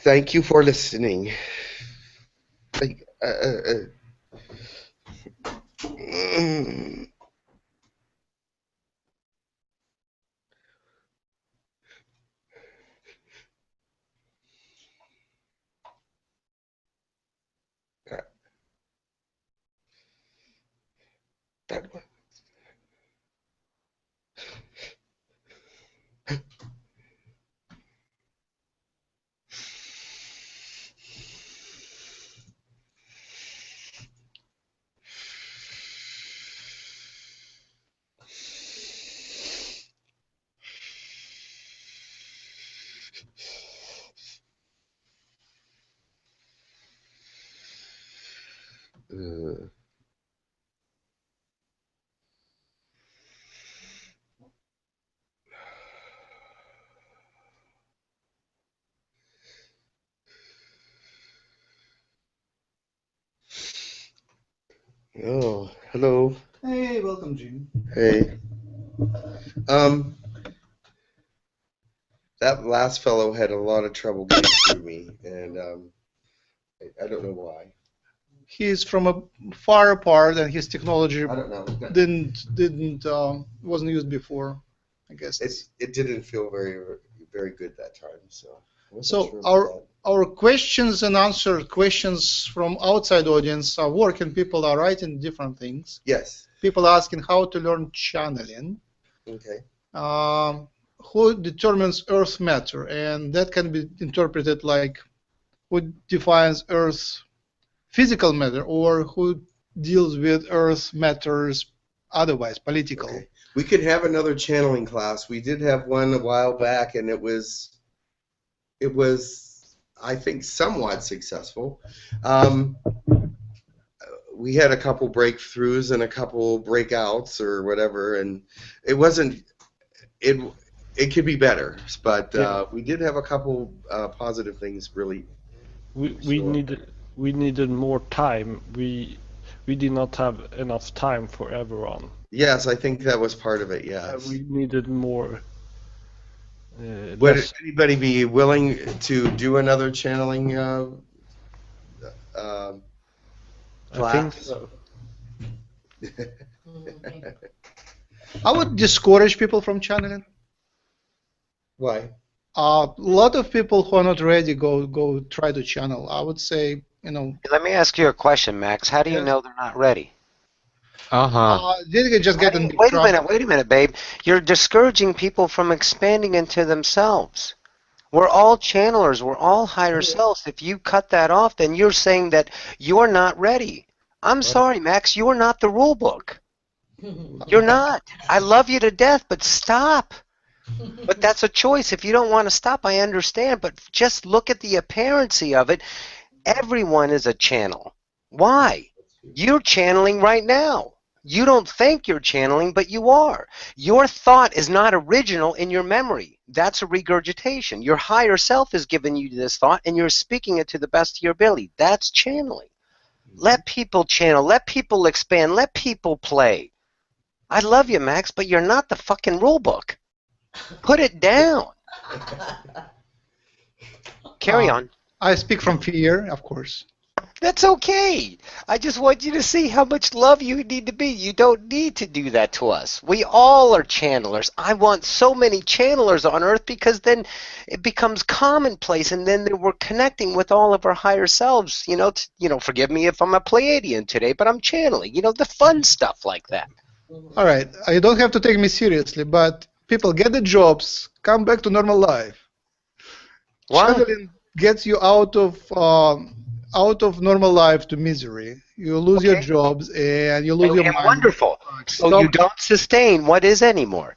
[SPEAKER 3] Thank you for listening. That one. Oh, hello.
[SPEAKER 1] Hey, welcome, Jim.
[SPEAKER 3] Hey. That last fellow had a lot of trouble getting through me, and I don't know why.
[SPEAKER 1] He's from a far apart, and his technology
[SPEAKER 3] I don't know.
[SPEAKER 1] wasn't used before. I guess
[SPEAKER 3] It didn't feel very good that time. So I wasn't
[SPEAKER 1] so.
[SPEAKER 3] sure about
[SPEAKER 1] Our questions and answer questions from outside audience are working. People are writing different things.
[SPEAKER 3] that. Yes.
[SPEAKER 1] People asking how to learn channeling.
[SPEAKER 3] Okay.
[SPEAKER 1] Who determines Earth matter, and that can be interpreted like who defines Earth physical matter, or who deals with Earth matters otherwise, political.
[SPEAKER 3] Okay. We could have another channeling class. We did have one a while back, and it was I think somewhat successful. We had a couple breakthroughs and a couple breakouts or whatever, and it wasn't. It could be better, but we did have a couple positive things. Really,
[SPEAKER 8] we needed more time. We did not have enough time for everyone.
[SPEAKER 3] Yes, I think that was part of it. Yes.
[SPEAKER 8] We needed more.
[SPEAKER 3] Would anybody be willing to do another channeling
[SPEAKER 8] I think
[SPEAKER 3] class?
[SPEAKER 8] so.
[SPEAKER 1] I would discourage people from channeling.
[SPEAKER 3] Why?
[SPEAKER 1] A lot of people who are not ready go try to channel. I would say,
[SPEAKER 10] Let me ask you a question, Max. How do you know they're not ready?
[SPEAKER 1] Did they just get in big
[SPEAKER 10] Wait
[SPEAKER 1] trouble?
[SPEAKER 10] a minute, babe. You're discouraging people from expanding into themselves. We're all channelers. We're all higher selves. If you cut that off, then you're saying that you're not ready. I'm sorry, Max. You're not the rule book. You're not. I love you to death, but stop. But that's a choice. If you don't want to stop, I understand. But just look at the appearancy of it. Everyone is a channel. Why? You're channeling right now. You don't think you're channeling, but you are. Your thought is not original in your memory. That's a regurgitation. Your higher self has given you this thought, and you're speaking it to the best of your ability. That's channeling. Let people channel. Let people expand. Let people play. I love you, Max, but you're not the fucking rule book. Put it down. Carry on.
[SPEAKER 1] I speak from fear, of course.
[SPEAKER 10] That's okay. I just want you to see how much love you need to be. You don't need to do that to us. We all are channelers. I want so many channelers on Earth because then it becomes commonplace, and then we're connecting with all of our higher selves. Forgive me if I'm a Pleiadian today, but I'm channeling. The fun stuff like that.
[SPEAKER 1] All right, you don't have to take me seriously, but people get the jobs, come back to normal life.
[SPEAKER 10] What?
[SPEAKER 1] gets you out of normal life to misery. You lose your jobs and you lose your mind.
[SPEAKER 10] Wonderful. So you don't sustain what is anymore.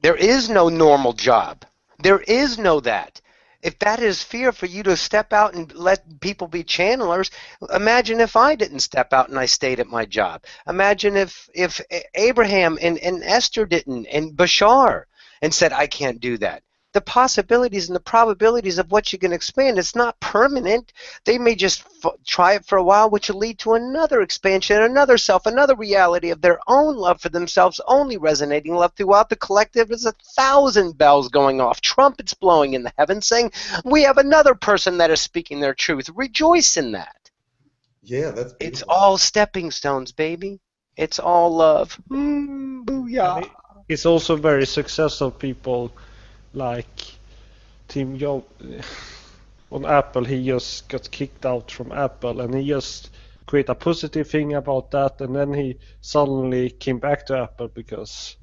[SPEAKER 10] There is no normal job. There is no that. If that is fear for you to step out and let people be channelers, imagine if I didn't step out and I stayed at my job. Imagine if Abraham and Esther didn't, and Bashar, and said, I can't do that. The possibilities and the probabilities of what you can expand, it's not permanent. They may just try it for a while, which will lead to another expansion, another self, another reality of their own love for themselves, only resonating love throughout the collective. There's 1,000 bells going off, trumpets blowing in the heavens, saying, we have another person that is speaking their truth. Rejoice in that.
[SPEAKER 3] Yeah, that's beautiful.
[SPEAKER 10] It's all stepping stones, baby. It's all love. Booyah.
[SPEAKER 8] It's also very successful people like Tim Jobs on Apple. He just got kicked out from Apple, and he just created a positive thing about that, and then he suddenly came back to Apple because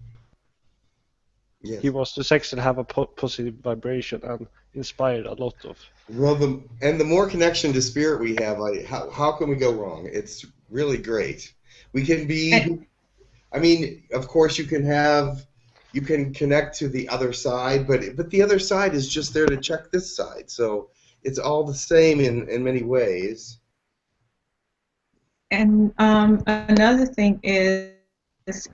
[SPEAKER 8] he was just actually have a positive vibration and inspired a lot of.
[SPEAKER 3] Well, the more connection to spirit we have, how can we go wrong? It's really great. We can be. I mean, of course, you can connect to the other side, but the other side is just there to check this side. So it's all the same in many ways.
[SPEAKER 9] And another thing is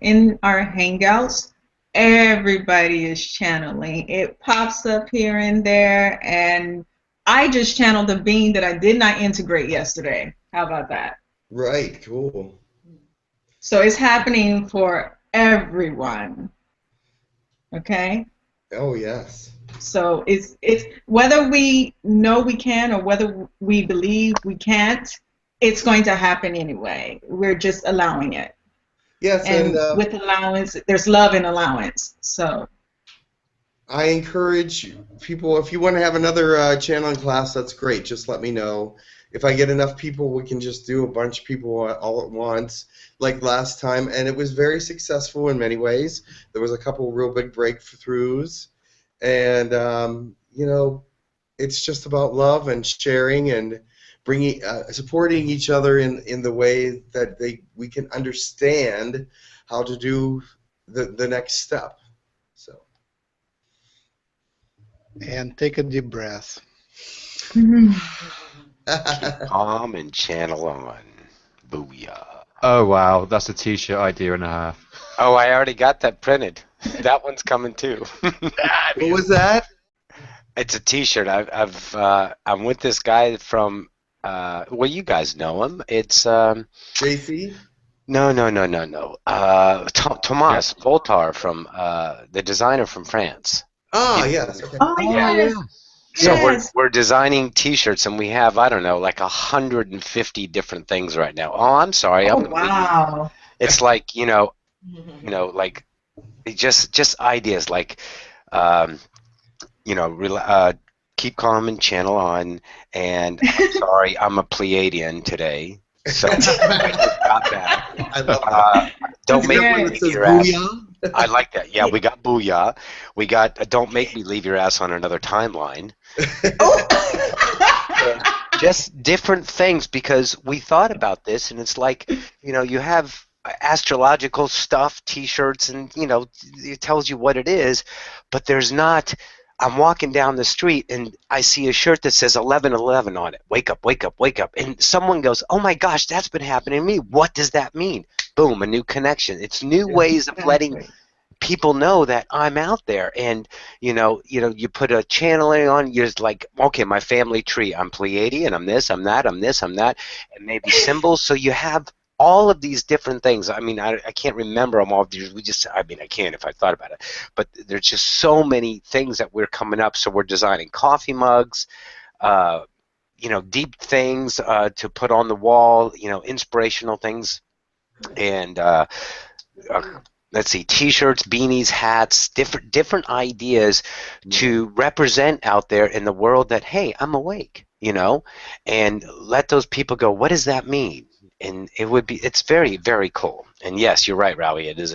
[SPEAKER 9] in our hangouts, everybody is channeling. It pops up here and there, and I just channeled a being that I did not integrate yesterday. How about that?
[SPEAKER 3] Right, cool.
[SPEAKER 9] So it's happening for everyone. Okay?
[SPEAKER 3] Oh, yes.
[SPEAKER 9] So it's whether we know we can or whether we believe we can't, it's going to happen anyway. We're just allowing it.
[SPEAKER 3] Yes,
[SPEAKER 9] and with allowance, there's love in allowance. So
[SPEAKER 3] I encourage people, if you want to have another channeling class, that's great. Just let me know. If I get enough people, we can just do a bunch of people all at once, like last time, and it was very successful in many ways. There was a couple real big breakthroughs, and you know, it's just about love and sharing and bringing, supporting each other in the way that we can understand how to do the next step. So.
[SPEAKER 1] And take a deep breath.
[SPEAKER 10] Keep calm and channel on. Booyah.
[SPEAKER 4] Oh wow, that's a t-shirt idea and a half.
[SPEAKER 10] Oh, I already got that printed. That one's coming too.
[SPEAKER 3] What was that?
[SPEAKER 10] It's a t-shirt. I'm with this guy from well, you guys know him. It's
[SPEAKER 3] JC?
[SPEAKER 10] No. Thomas Voltaire from the designer from France.
[SPEAKER 3] Oh, yes. Okay.
[SPEAKER 9] Oh, yes.
[SPEAKER 10] So
[SPEAKER 9] Yes.
[SPEAKER 10] we're designing T-shirts, and we have, I don't know, like 150 different things right now. Oh, I'm sorry.
[SPEAKER 9] Oh, wow.
[SPEAKER 10] It's like like just ideas like, keep calm and channel on. And I'm sorry, I'm a Pleiadian today. So I just got that.
[SPEAKER 3] I love that.
[SPEAKER 10] Don't make me leave your ass.
[SPEAKER 3] Booyah?
[SPEAKER 10] I like that. Yeah, we got Booyah. We got Don't Make Me Leave Your Ass on Another Timeline. Just different things, because we thought about this, and it's like, you have astrological stuff, T-shirts, and, it tells you what it is, but there's not. I'm walking down the street, and I see a shirt that says 1111 on it. Wake up, wake up, wake up. And someone goes, oh, my gosh, that's been happening to me. What does that mean? Boom, a new connection. It's new ways of letting people know that I'm out there. And, you put a channeling on, you're just like, okay, my family tree. I'm Pleiadian, I'm this, I'm that, I'm this, I'm that. And maybe symbols. So you have all of these different things. I mean, I can't remember them all. I can if I thought about it. But there's just so many things that we're coming up. So we're designing coffee mugs, deep things to put on the wall, inspirational things. And let's see, T-shirts, beanies, hats, different ideas to represent out there in the world that, hey, I'm awake, and let those people go, what does that mean? And it's very, very cool. And yes, you're right, Rowie. It is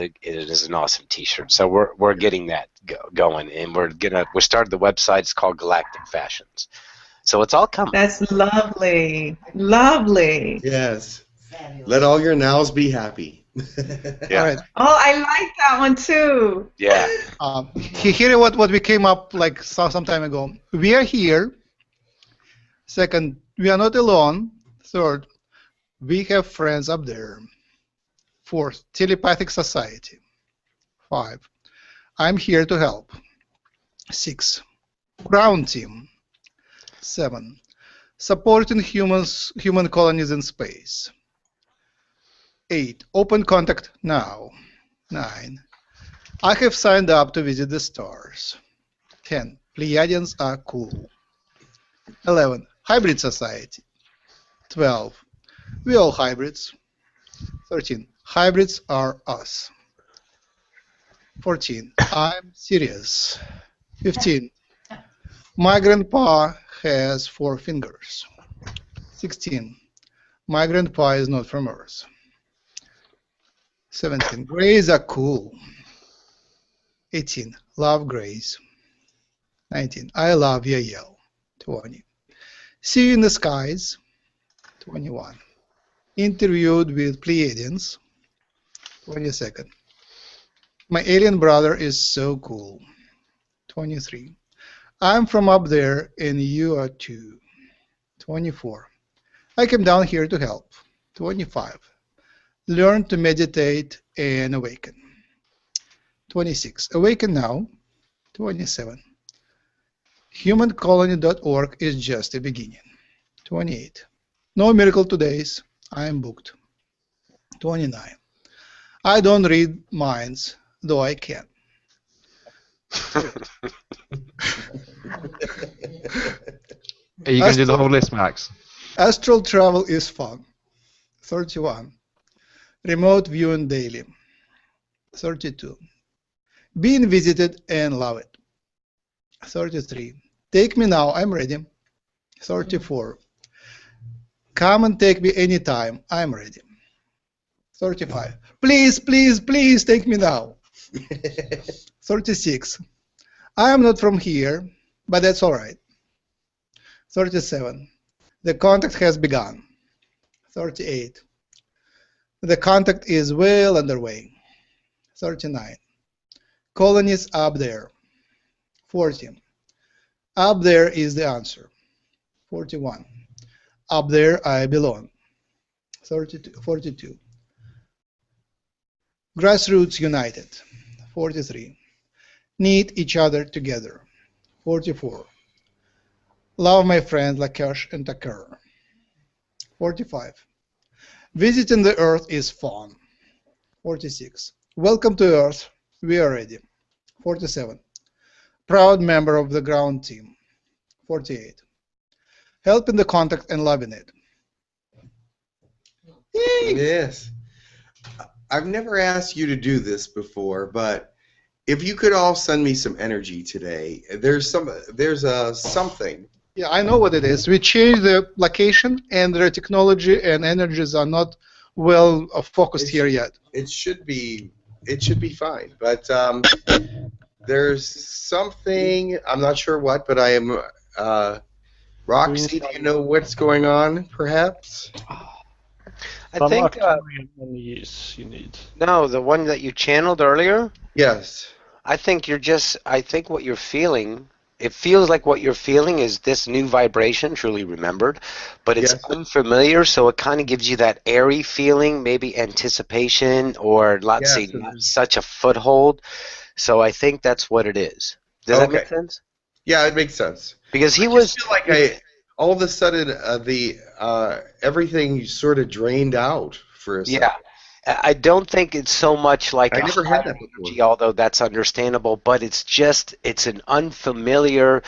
[SPEAKER 10] an awesome T-shirt. So we're getting that going, and we started the website. It's called Galactic Fashions. So it's all coming.
[SPEAKER 9] That's lovely. Lovely.
[SPEAKER 3] Yes. Let all your nows be happy.
[SPEAKER 10] Yeah.
[SPEAKER 1] All right.
[SPEAKER 9] Oh, I like that one too.
[SPEAKER 10] Yeah.
[SPEAKER 1] Here what we came up like some time ago. We are here. Second, we are not alone. Third, we have friends up there. Fourth, telepathic society. 5, I'm here to help. 6, ground team. 7, supporting human colonies in space. 8, open contact now. 9, I have signed up to visit the stars. 10, Pleiadians are cool. 11, hybrid society. 12, we all hybrids. 13, hybrids are us. 14, I'm serious. 15, my grandpa has 4 fingers. 16, my grandpa is not from Earth. 17, grays are cool. 18, love grays. 19, I love Yahyel. 20, see you in the skies. 21, interviewed with Pleiadians. 22nd, my alien brother is so cool. 23, I'm from up there and you are too. 24, I came down here to help. 25, learn to meditate and awaken. 26, awaken now. 27, humancolony.org is just a beginning. 28, no miracle todays, I am booked. 29, I don't read minds, though I can.
[SPEAKER 4] Are you going to do the whole list, Max?
[SPEAKER 1] Astral travel is fun. 31, remote viewing daily. 32, being visited and love it. 33, take me now, I'm ready. 34, come and take me anytime, I'm ready. 35, please, please, please take me now. 36, I am not from here, but that's all right. 37, the contact has begun. 38, the contact is well underway. 39, colonies up there. 40, up there is the answer. 41, up there I belong. 42, grassroots united. 43, need each other together. 44, love my friends Lakesh and Takar. 45, visiting the Earth is fun. 46, welcome to Earth, we are ready. 47, proud member of the ground team. 48, helping the contact and loving it.
[SPEAKER 3] Yes. I've never asked you to do this before, but if you could all send me some energy today, there's something.
[SPEAKER 1] Yeah, I know what it is. We changed the location, and their technology and energies are not well focused here yet.
[SPEAKER 3] It should be fine, but there's something, I'm not sure what, but I am. Roxy, do you know what's going on? Perhaps.
[SPEAKER 8] Some
[SPEAKER 10] I think.
[SPEAKER 8] Arcturian monies you need.
[SPEAKER 10] No, the one that you channeled earlier.
[SPEAKER 3] Yes.
[SPEAKER 10] I think you're just. I think what you're feeling. It feels like what you're feeling is this new vibration, truly remembered, but it's unfamiliar, so it kind of gives you that airy feeling, maybe anticipation, or let's see, not such a foothold. So I think that's what it is. Does that make sense?
[SPEAKER 3] Yeah, it makes sense.
[SPEAKER 10] Because he
[SPEAKER 3] I
[SPEAKER 10] was.
[SPEAKER 3] feel like all of a sudden everything sort of drained out for a second.
[SPEAKER 10] Yeah. I don't think it's so much like
[SPEAKER 3] I never had that
[SPEAKER 10] energy, although that's understandable, but it's an unfamiliar,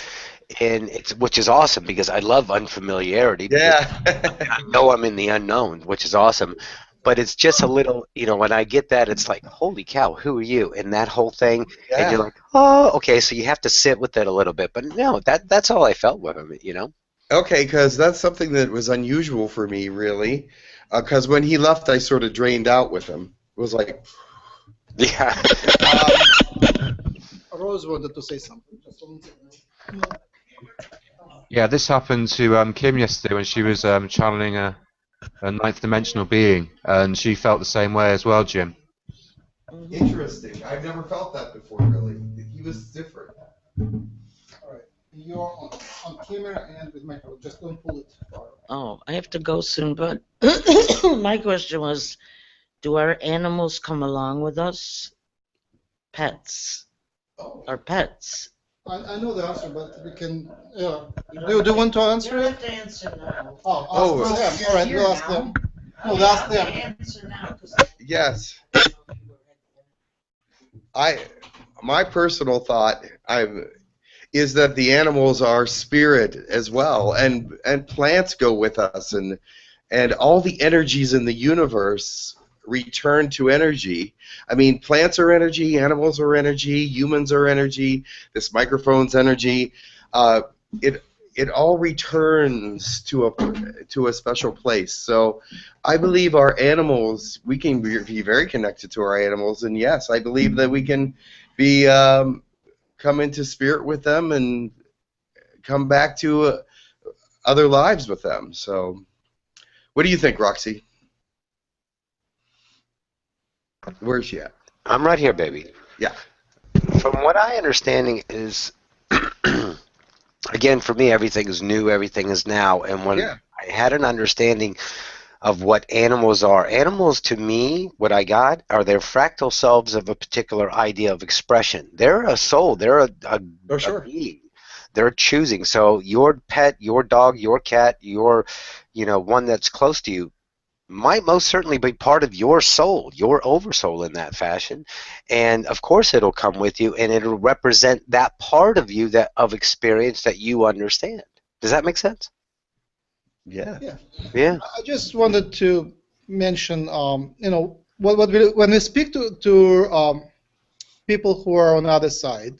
[SPEAKER 10] and which is awesome because I love unfamiliarity.
[SPEAKER 3] Yeah.
[SPEAKER 10] I know I'm in the unknown, which is awesome. But it's just a little, when I get that, it's like, holy cow, who are you? And that whole thing, and you're like, oh, okay, so you have to sit with it a little bit. But no, that's all I felt with him,
[SPEAKER 3] Okay, because that's something that was unusual for me, really. Because when he left, I sort of drained out with him. It was like...
[SPEAKER 10] Yeah.
[SPEAKER 1] Rose wanted to say something.
[SPEAKER 4] Yeah, this happened to Kim yesterday when she was channeling a ninth dimensional being, and she felt the same way as well, Jim.
[SPEAKER 3] Interesting. I've never felt that before, really. He was different.
[SPEAKER 1] All right. You're on camera and with microphone. Just don't pull it far.
[SPEAKER 5] Oh, I have to go soon, but my question was, do our animals come along with us? Pets.
[SPEAKER 1] Oh.
[SPEAKER 5] Our pets.
[SPEAKER 1] I know the answer, but we can. Do you want to answer
[SPEAKER 5] You don't
[SPEAKER 1] it?
[SPEAKER 5] have to answer now.
[SPEAKER 1] Oh, ask them. All right, we'll ask them. We'll ask them.
[SPEAKER 5] Answer now,
[SPEAKER 3] Yes. My personal thought is that the animals are spirit as well, and plants go with us, and all the energies in the universe return to energy. I mean, plants are energy, animals are energy, humans are energy, this microphone's energy. It all returns to a special place. So I believe our animals, we can be very connected to our animals, and yes, I believe that we can be come into spirit with them and come back to other lives with them. So what do you think, Roxy? Where's she at?
[SPEAKER 10] I'm right here, baby.
[SPEAKER 3] Yeah.
[SPEAKER 10] From what I understanding is, again, for me, everything is new, everything is now. And when I had an understanding of what animals are, animals to me, what I got, are their fractal selves of a particular idea of expression. They're a soul. They're a being. They're choosing. So your pet, your dog, your cat, your, one that's close to you, might most certainly be part of your soul, your oversoul in that fashion. And of course it'll come with you, and it'll represent that part of you of experience that you understand. Does that make sense?
[SPEAKER 3] Yeah.
[SPEAKER 1] I just wanted to mention, when we speak to people who are on the other side,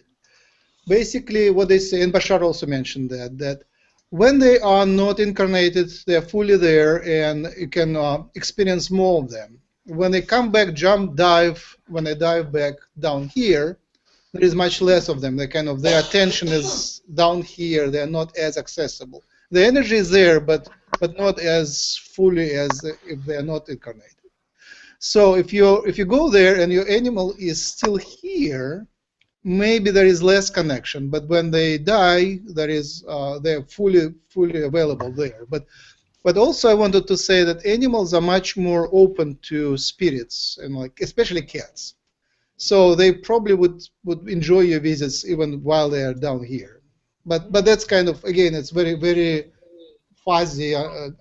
[SPEAKER 1] basically what they say, and Bashar also mentioned that when they are not incarnated, they are fully there, and you can experience more of them. When they come back, when they dive back down here, there is much less of them. Their attention is down here. They are not as accessible. The energy is there, but not as fully as if they are not incarnated. So if you go there and your animal is still here, maybe there is less connection, but when they die, they're fully available there. But also I wanted to say that animals are much more open to spirits, and especially cats. So they probably would enjoy your visits even while they are down here. But that's kind of, again, it's very, very fuzzy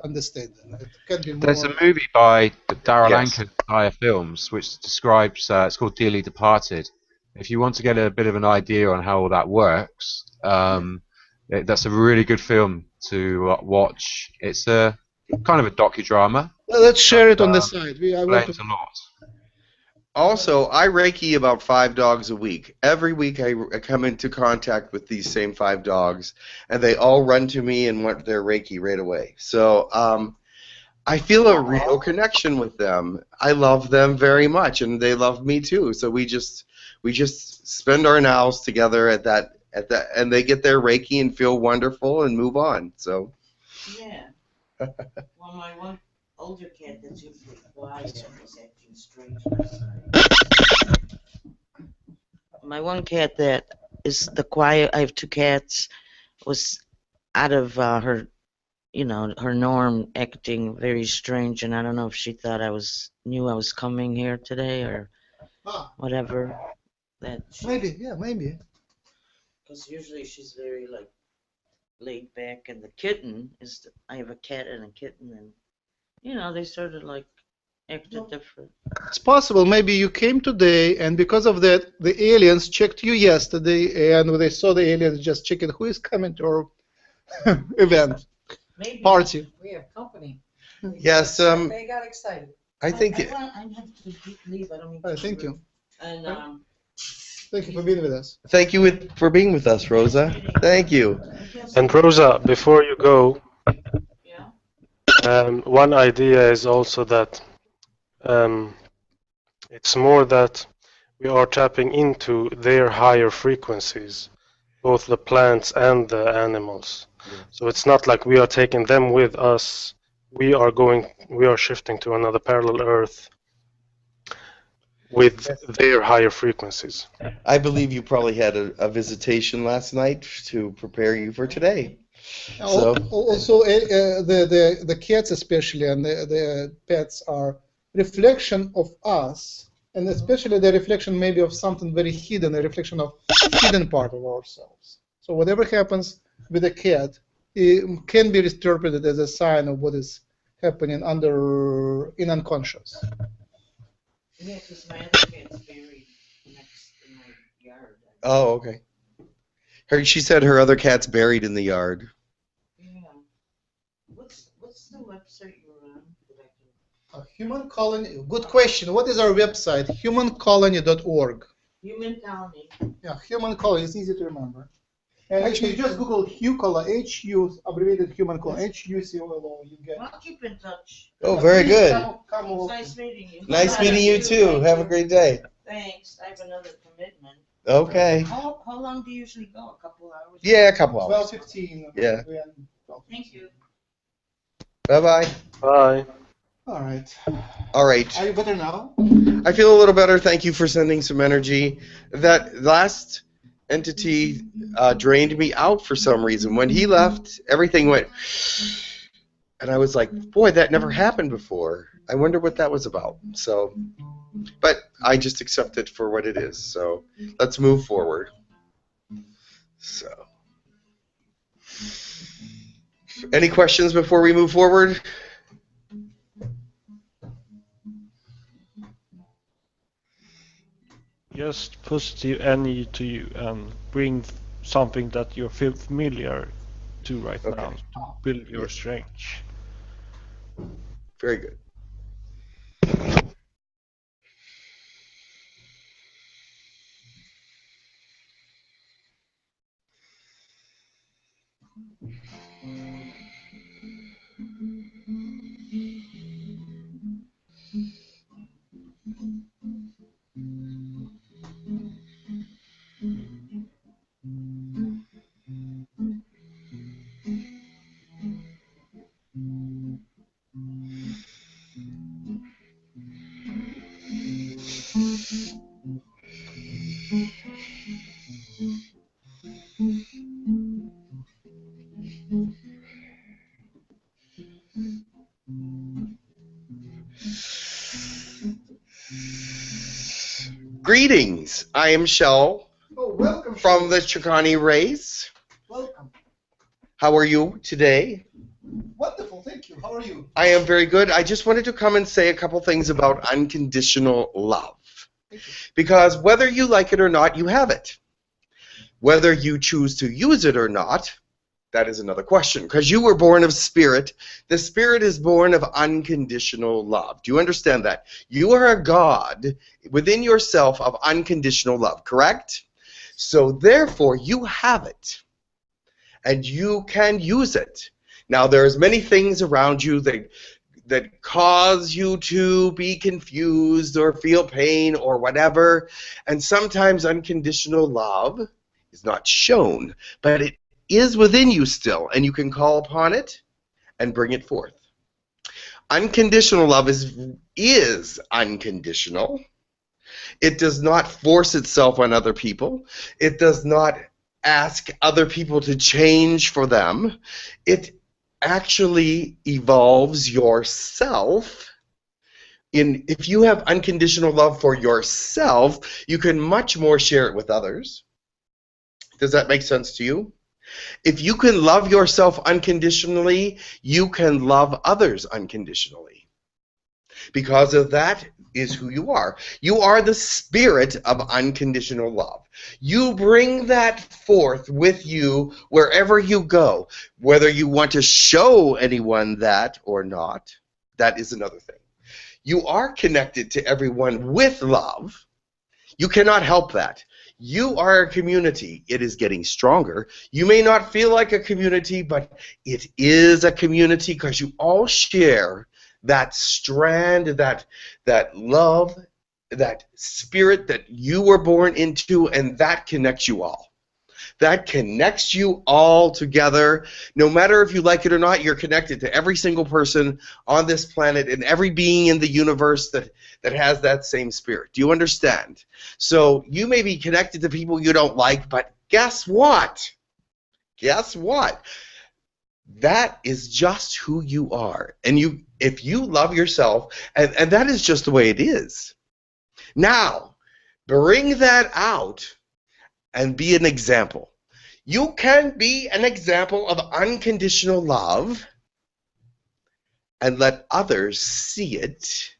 [SPEAKER 1] understanding. It can be more.
[SPEAKER 4] There's a movie by Darryl Anka Films which describes, it's called Dearly Departed. If you want to get a bit of an idea on how all that works, that's a really good film to watch. It's a kind of a docudrama.
[SPEAKER 1] Well, let's share it on the side.
[SPEAKER 4] Explains a lot.
[SPEAKER 3] Also, I Reiki about 5 dogs a week. Every week I come into contact with these same 5 dogs, and they all run to me and want their Reiki right away. So I feel a real connection with them. I love them very much, and they love me too. So we just spend our nows together at that, and they get their Reiki and feel wonderful and move on. So.
[SPEAKER 5] Yeah. Well, my one older cat that's usually quiet was acting strange last night. My one cat that is the quiet, I have 2 cats, was out of her norm, acting very strange, and I don't know if she thought knew I was coming here today or whatever. Maybe. Because usually she's very laid back, and the kitten I have a cat and a kitten, and they sort of acted different.
[SPEAKER 1] It's possible. Maybe you came today, and because of that, the aliens checked you yesterday, and when they saw the aliens just checking who is coming to our event, party.
[SPEAKER 2] We have company.
[SPEAKER 3] Yes.
[SPEAKER 2] They got excited.
[SPEAKER 3] I think.
[SPEAKER 5] I have to leave. I don't mean to.
[SPEAKER 1] Thank you.
[SPEAKER 5] And
[SPEAKER 1] thank you for being with us.
[SPEAKER 3] Thank you for being with us, Rosa. Thank you.
[SPEAKER 8] And Rosa, before you go, one idea is also that it's more that we are tapping into their higher frequencies, both the plants and the animals. So it's not like we are taking them with us. We are shifting to another parallel Earth with their higher frequencies.
[SPEAKER 3] I believe you probably had a visitation last night to prepare you for today. So
[SPEAKER 1] Also, the cats especially and the pets are reflection of us, and especially the reflection maybe of something very hidden, a reflection of hidden part of ourselves. So whatever happens with a cat, it can be interpreted as a sign of what is happening in unconscious.
[SPEAKER 5] Yeah, because my other cat's buried next in my yard.
[SPEAKER 3] Oh, okay. She said her other cat's buried in the yard.
[SPEAKER 5] Yeah. What's the website you're on?
[SPEAKER 1] Human Colony. Good question. What is our website? Humancolony.org.
[SPEAKER 5] Human Colony.
[SPEAKER 1] Yeah, Human Colony. It's easy to remember. And actually, you just Google Hucolo, H-U, abbreviated Human Colony, H-U-C-O-L-O. You get.
[SPEAKER 5] I'll keep in touch.
[SPEAKER 3] Oh, very good.
[SPEAKER 1] Come over.
[SPEAKER 5] Nice meeting you.
[SPEAKER 3] Nice meeting you too. Have a great day.
[SPEAKER 5] Thanks. I have another commitment.
[SPEAKER 3] Okay.
[SPEAKER 5] How long do you usually go? A couple hours?
[SPEAKER 3] Yeah, a couple hours.
[SPEAKER 1] 12:15.
[SPEAKER 3] Yeah.
[SPEAKER 5] Thank you.
[SPEAKER 3] Bye-bye.
[SPEAKER 8] Bye.
[SPEAKER 1] All right.
[SPEAKER 3] All right.
[SPEAKER 1] Are you better now?
[SPEAKER 3] I feel a little better. Thank you for sending some energy. That last entity drained me out for some reason. When he left, everything went, and I was like, boy, that never happened before. I wonder what that was about. So, but I just accept it for what it is. So let's move forward. So, any questions before we move forward?
[SPEAKER 8] Just positive energy to you and bring something that you feel familiar to right now to build your strength.
[SPEAKER 3] Very good. Greetings. I am Shell.
[SPEAKER 1] Oh, welcome.
[SPEAKER 3] From the Shakani race.
[SPEAKER 1] Welcome.
[SPEAKER 3] How are you today?
[SPEAKER 1] Wonderful, thank you. How are you?
[SPEAKER 3] I am very good. I just wanted to come and say a couple things about unconditional love. Because whether you like it or not, you have it. Whether you choose to use it or not, that is another question. Because you were born of spirit. The spirit is born of unconditional love. Do you understand that? You are a God within yourself of unconditional love, correct? So therefore, you have it. And you can use it. Now, there's many things around you that cause you to be confused or feel pain or whatever. And sometimes unconditional love is not shown, but it is within you still, and you can call upon it and bring it forth. Unconditional love is unconditional. It does not force itself on other people. It does not ask other people to change for them. It actually evolves yourself. If you have unconditional love for yourself, you can much more share it with others. Does that make sense to you? If you can love yourself unconditionally, you can love others unconditionally. Because of that is who you are. You are the spirit of unconditional love. You bring that forth with you wherever you go. Whether you want to show anyone that or not, that is another thing. You are connected to everyone with love. You cannot help that. You are a community. It is getting stronger. You may not feel like a community, but it is a community because you all share that strand, that love, that spirit that you were born into, and that connects you all. that connects you all together. No matter if you like it or not, you're connected to every single person on this planet and every being in the universe that has that same spirit. Do you understand? So you may be connected to people you don't like, but guess what? Guess what? That is just who you are. And if you love yourself, and that is just the way it is. Now, bring that out and be an example. You can be an example of unconditional love and let others see it.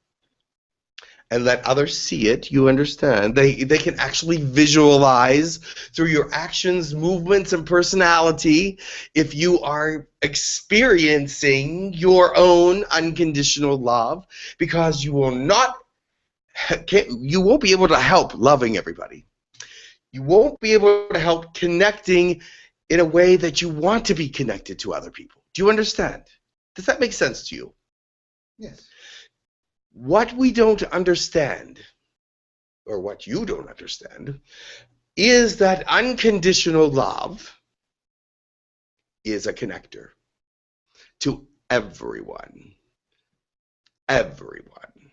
[SPEAKER 3] And let others see it, you understand. They can actually visualize through your actions, movements, and personality if you are experiencing your own unconditional love, because you won't be able to help loving everybody. You won't be able to help connecting in a way that you want to be connected to other people. Do you understand? Does that make sense to you?
[SPEAKER 1] Yes.
[SPEAKER 3] What we don't understand, or what you don't understand, is that unconditional love is a connector to everyone. Everyone.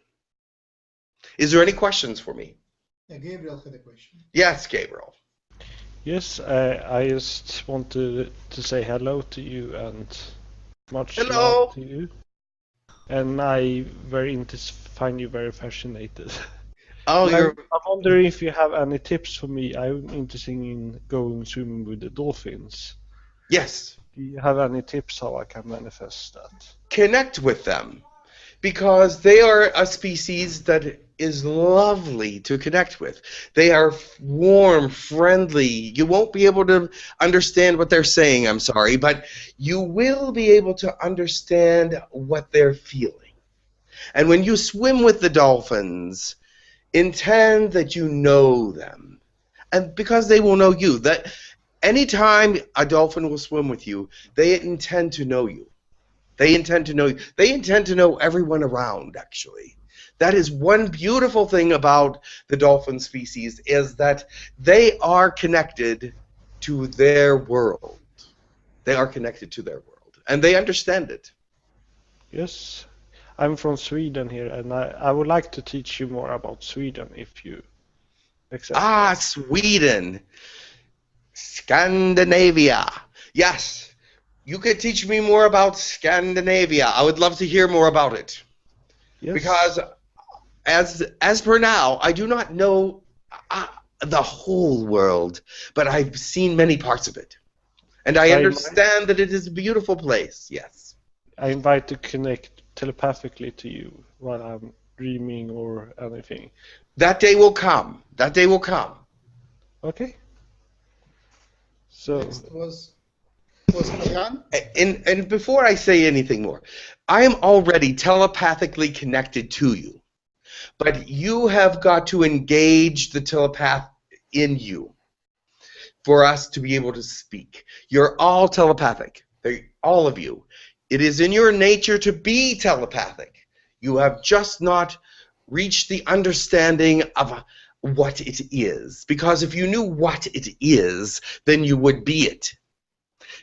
[SPEAKER 3] Is there any questions for me?
[SPEAKER 1] Yeah, Gabriel had a question.
[SPEAKER 3] Yes, Gabriel.
[SPEAKER 8] Yes, I just wanted to say hello to you and much love to you. And I find you very fascinated.
[SPEAKER 3] Oh,
[SPEAKER 8] I'm wondering if you have any tips for me. I'm interested in going swimming with the dolphins.
[SPEAKER 3] Yes.
[SPEAKER 8] Do you have any tips how I can manifest that?
[SPEAKER 3] Connect with them, because they are a species that is lovely to connect with. They are warm, friendly. You won't be able to understand what they're saying, I'm sorry, but you will be able to understand what they're feeling. And when you swim with the dolphins, intend that you know them. And because they will know you, that anytime a dolphin will swim with you, they intend to know you. They intend to know you. They intend to know everyone around, actually. That is one beautiful thing about the dolphin species, is that they are connected to their world. They are connected to their world, and they understand it.
[SPEAKER 8] Yes. I'm from Sweden here, and I would like to teach you more about Sweden if you accept.
[SPEAKER 3] Ah, Sweden. Scandinavia. Yes. You could teach me more about Scandinavia. I would love to hear more about it.
[SPEAKER 8] Yes.
[SPEAKER 3] Because as per now, I do not know the whole world, but I've seen many parts of it. And I understand that it is a beautiful place, yes.
[SPEAKER 8] I invite to connect telepathically to you while I'm dreaming or anything.
[SPEAKER 3] That day will come. That day will come.
[SPEAKER 8] Okay. So
[SPEAKER 1] Next was Jan.
[SPEAKER 3] And before I say anything more, I am already telepathically connected to you. But you have got to engage the telepath in you for us to be able to speak. You're all telepathic. All of you. It is in your nature to be telepathic. You have just not reached the understanding of what it is. Because if you knew what it is, then you would be it.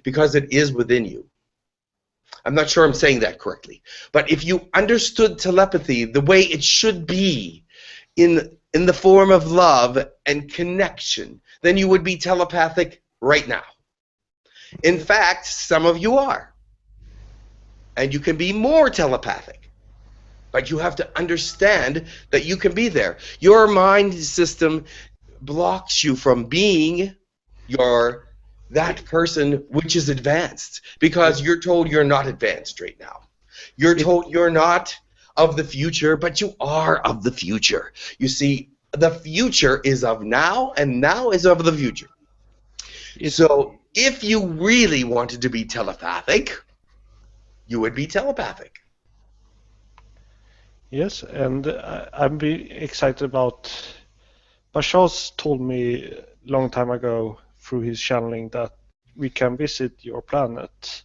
[SPEAKER 3] Because it is within you. I'm not sure I'm saying that correctly. But if you understood telepathy the way it should be, in the form of love and connection, then you would be telepathic right now. In fact, some of you are. And you can be more telepathic. But you have to understand that you can be there. Your mind system blocks you from being that person which is advanced, because you're told you're not advanced right now. You're told you're not of the future, but you are of the future. You see, the future is of now, and now is of the future. So if you really wanted to be telepathic, you would be telepathic.
[SPEAKER 8] Yes, and I'm excited about. Bashar's told me a long time ago through his channeling that we can visit your planet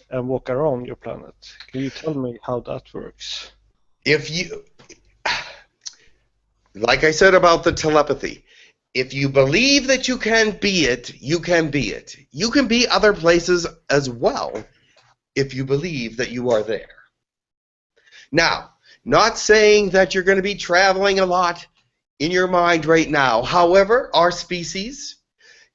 [SPEAKER 8] and walk around your planet. Can you tell me how that works?
[SPEAKER 3] Like I said about the telepathy, if you believe that you can be it, you can be it. You can be other places as well if you believe that you are there. Now, not saying that you're going to be traveling a lot in your mind right now. However, our species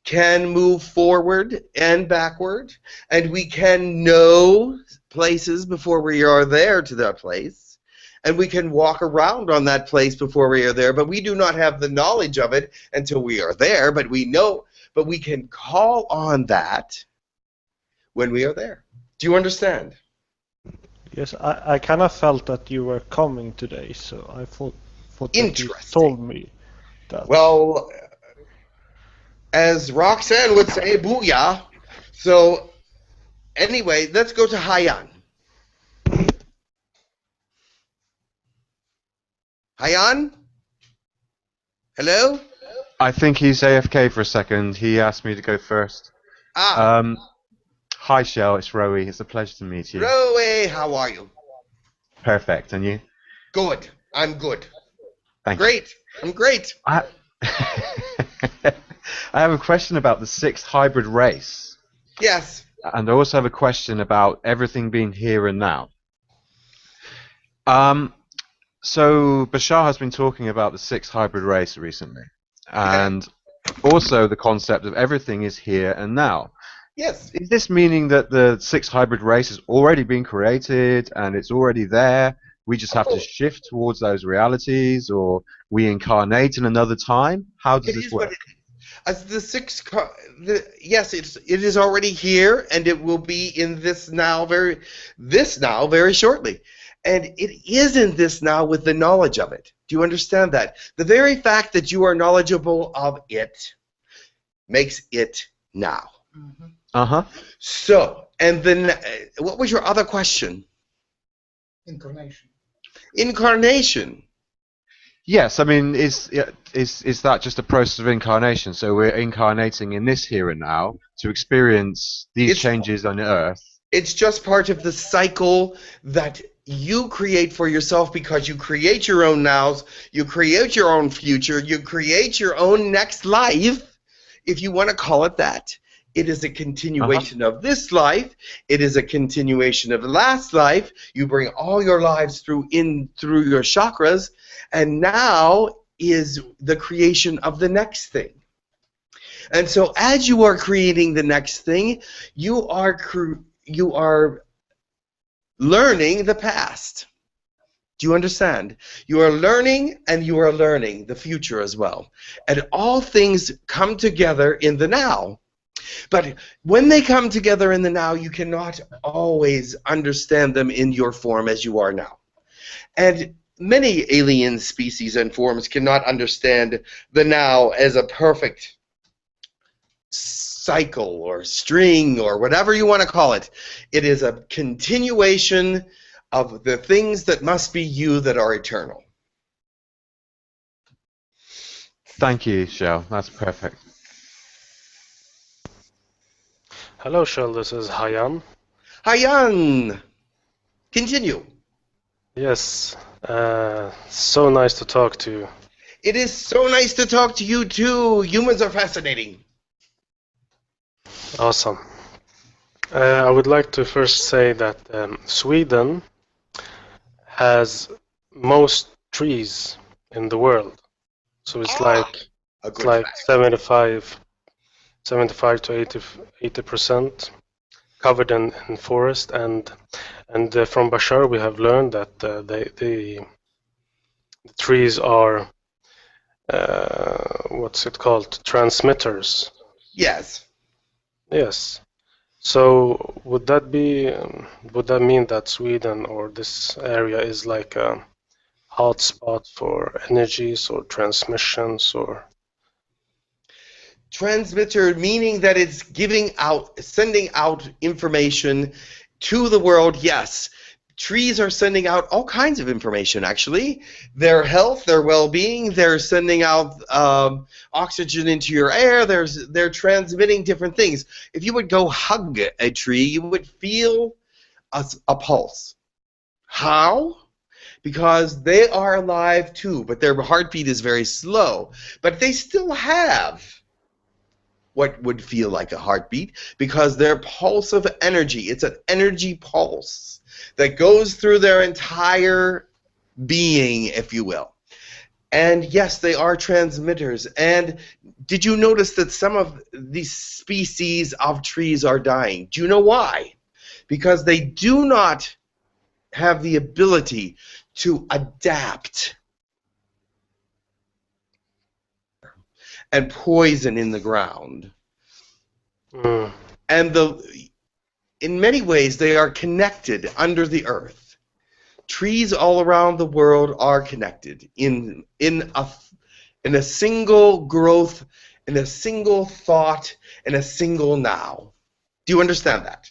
[SPEAKER 3] can move forward and backward, and we can know places before we are there to that place, and we can walk around on that place before we are there, but we do not have the knowledge of it until we are there, but we know, but we can call on that when we are there. Do you understand?
[SPEAKER 8] Yes, I kind of felt that you were coming today, so I thought that you told me that.
[SPEAKER 3] Well, as Roxanne would say, booyah. So, anyway, let's go to Hyan. Hyan? Hello?
[SPEAKER 4] I think he's AFK for a second. He asked me to go first. Hi, Shell. It's Rowie. It's a pleasure to meet you.
[SPEAKER 3] Rowie, how are you?
[SPEAKER 4] Perfect. And you?
[SPEAKER 3] Good. I'm good.
[SPEAKER 4] Thank
[SPEAKER 3] great.
[SPEAKER 4] you.
[SPEAKER 3] I'm great.
[SPEAKER 4] I have a question about the sixth hybrid race.
[SPEAKER 3] Yes.
[SPEAKER 4] And I also have a question about everything being here and now. So Bashar has been talking about the sixth hybrid race recently. And also the concept of everything is here and now.
[SPEAKER 3] Yes.
[SPEAKER 4] Is this meaning that the sixth hybrid race has already been created and it's already there? We just have to shift towards those realities, or we incarnate in another time? How does this work?
[SPEAKER 3] As the sixth, yes, it is already here, and it will be in this now very shortly, and it is in this now with the knowledge of it. Do you understand that? The very fact that you are knowledgeable of it makes it now.
[SPEAKER 4] Mm-hmm.
[SPEAKER 3] So, and then, what was your other question? Incarnation.
[SPEAKER 4] Yes, I mean, is that just a process of incarnation? So we're incarnating in this here and now to experience these changes on Earth.
[SPEAKER 3] It's just part of the cycle that you create for yourself, because you create your own nows, you create your own future, you create your own next life, if you want to call it that. It is a continuation of this life. It is a continuation of the last life. You bring all your lives through your chakras, and now is the creation of the next thing. And so, as you are creating the next thing, you are learning the past. Do you understand? You are learning, and you are learning the future as well. And all things come together in the now. But when they come together in the now, you cannot always understand them in your form as you are now. And many alien species and forms cannot understand the now as a perfect cycle or string or whatever you want to call it. It is a continuation of the things that must be you that are eternal.
[SPEAKER 4] Thank you, Shell. That's perfect.
[SPEAKER 8] Hello, Shell. This is Hyan.
[SPEAKER 3] Hyan! Continue.
[SPEAKER 8] Yes. So nice to talk to you.
[SPEAKER 3] It is so nice to talk to you, too. Humans are fascinating.
[SPEAKER 8] Awesome. I would like to first say that Sweden has most trees in the world. So it's like 75 to 80% covered in forest, and from Bashar we have learned that the trees are what's it called, transmitters.
[SPEAKER 3] Yes.
[SPEAKER 8] Yes. So would that mean that Sweden or this area is like a hotspot for energies or transmissions or?
[SPEAKER 3] Transmitter, meaning that it's sending out information to the world. Yes, trees are sending out all kinds of information, actually. Their health, their well-being, they're sending out oxygen into your air, they're transmitting different things. If you would go hug a tree, you would feel a pulse. How? because they are alive too, but their heartbeat is very slow. But they still have what would feel like a heartbeat because their pulse of energy, it's an energy pulse that goes through their entire being, if you will. And yes, they are transmitters. And did you notice that some of these species of trees are dying? Do you know why? Because they do not have the ability to adapt and poison in the ground. And in many ways, they are connected under the earth. Trees all around the world are connected in a single growth, in a single thought, in a single now. Do you understand that?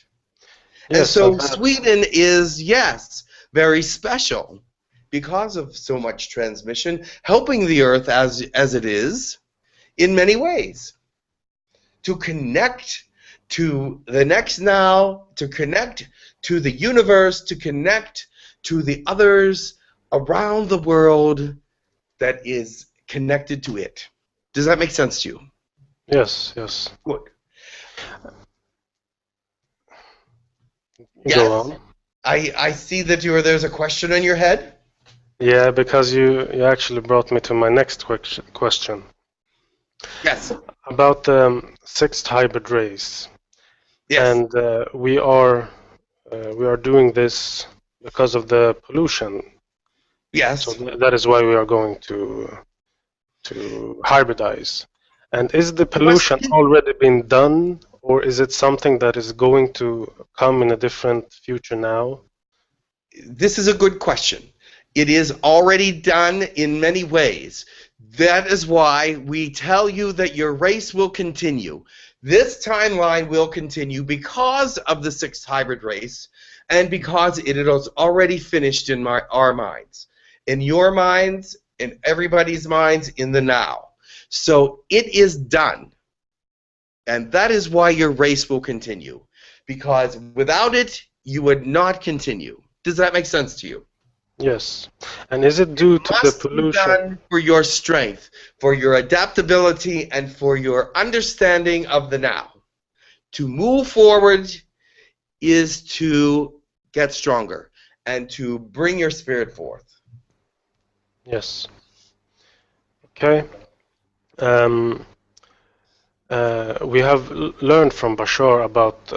[SPEAKER 3] Yes, and so Sweden is, yes, very special because of so much transmission, helping the earth as it is in many ways. To connect to the next now, to connect to the universe, to connect to the others around the world that is connected to it. Does that make sense to you?
[SPEAKER 8] Yes, yes.
[SPEAKER 3] Good.
[SPEAKER 8] Go on.
[SPEAKER 3] I see that there's a question in your head.
[SPEAKER 8] Yeah, because you actually brought me to my next question.
[SPEAKER 3] Yes.
[SPEAKER 8] About the sixth hybrid race.
[SPEAKER 3] Yes.
[SPEAKER 8] And we are doing this because of the pollution.
[SPEAKER 3] Yes.
[SPEAKER 8] So that is why we are going to hybridize. And is the pollution already been done, or is it something that is going to come in a different future now?
[SPEAKER 3] This is a good question. It is already done in many ways. That is why we tell you that your race will continue. This timeline will continue because of the sixth hybrid race and because it is already finished in our minds. In your minds, in everybody's minds, in the now. So it is done. And that is why your race will continue. Because without it, you would not continue. Does that make sense to you?
[SPEAKER 8] Yes. And is it due to the pollution?
[SPEAKER 3] Done for your strength, for your adaptability, and for your understanding of the now. To move forward is to get stronger and to bring your spirit forth.
[SPEAKER 8] Yes. Okay. We have learned from Bashar about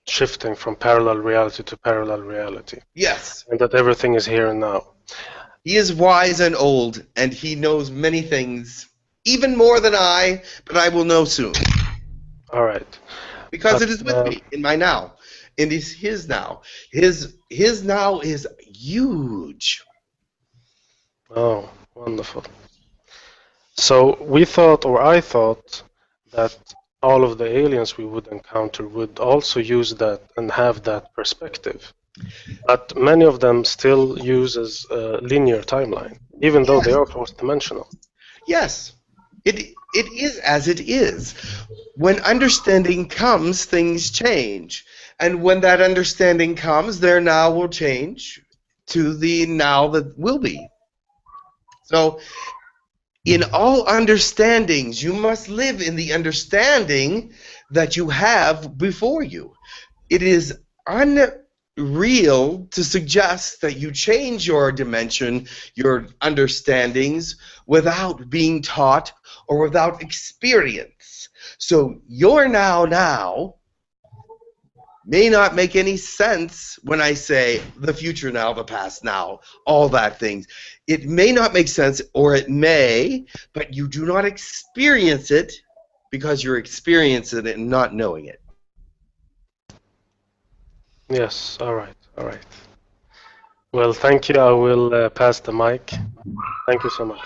[SPEAKER 8] shifting from parallel reality to parallel reality.
[SPEAKER 3] Yes.
[SPEAKER 8] And that everything is here and now.
[SPEAKER 3] He is wise and old, and he knows many things, even more than I, but I will know soon.
[SPEAKER 8] All right.
[SPEAKER 3] Because it is with me in my now. And it's his now. His now is huge.
[SPEAKER 8] Oh, wonderful. So we thought, or I thought, that all of the aliens we would encounter would also use that and have that perspective. But many of them still use as a linear timeline, even though they are fourth dimensional.
[SPEAKER 3] Yes, it is as it is. When understanding comes, things change. And when that understanding comes, their now will change to the now that will be. So, in all understandings, you must live in the understanding that you have before you. It is unreal to suggest that you change your dimension, your understandings, without being taught or without experience. So your now may not make any sense when I say the future now, the past now, all that things. It may not make sense, or it may, but you do not experience it because you're experiencing it and not knowing it.
[SPEAKER 8] Yes, all right, all right. Well, thank you. I will pass the mic. Thank you so much.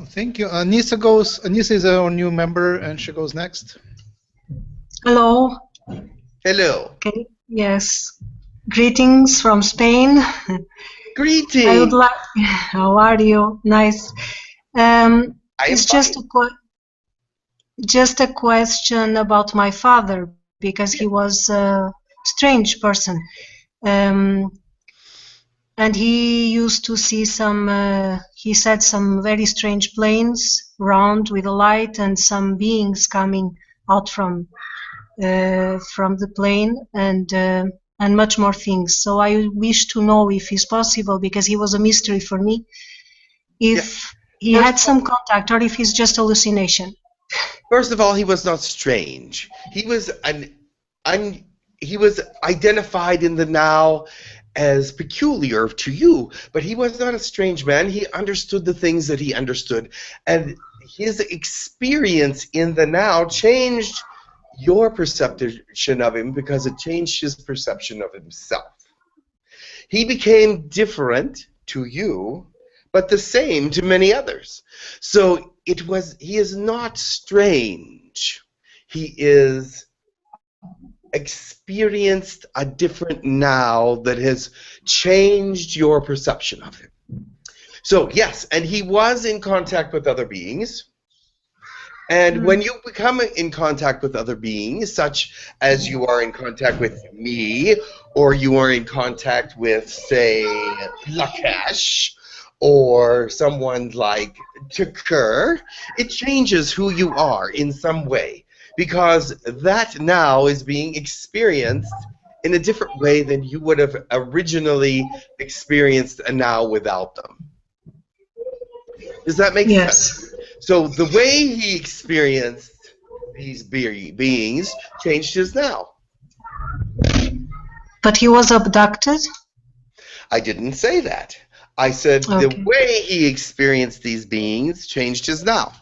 [SPEAKER 1] Thank you. Anissa is our new member, and she goes next.
[SPEAKER 11] Hello.
[SPEAKER 3] Hello.
[SPEAKER 11] Okay. Yes. Greetings from Spain.
[SPEAKER 3] Greetings.
[SPEAKER 11] I would like. How are you? Nice. It's just a question about my father, because he was a strange person. And he used to see some, he said, some very strange planes round with a light and some beings coming out from the plane and much more things. So I wish to know if it's possible, because he was a mystery for me, if he had some contact or if it's just hallucination.
[SPEAKER 3] First of all, he was not strange. He was he was identified in the now as peculiar to you, but he was not a strange man. He understood the things that he understood, and his experience in the now changed your perception of him because it changed his perception of himself. He became different to you, but the same to many others. So he is not strange. He is experienced a different now that has changed your perception of him. So yes, and he was in contact with other beings. And when you become in contact with other beings, such as you are in contact with me, or you are in contact with, say, Lakesh, or someone like 𝗪𝗓𝗓, it changes who you are in some way, because that now is being experienced in a different way than you would have originally experienced a now without them. Does that make sense? So the way he experienced these beings changed his now.
[SPEAKER 11] But he was abducted?
[SPEAKER 3] I didn't say that. I said the way he experienced these beings changed his now.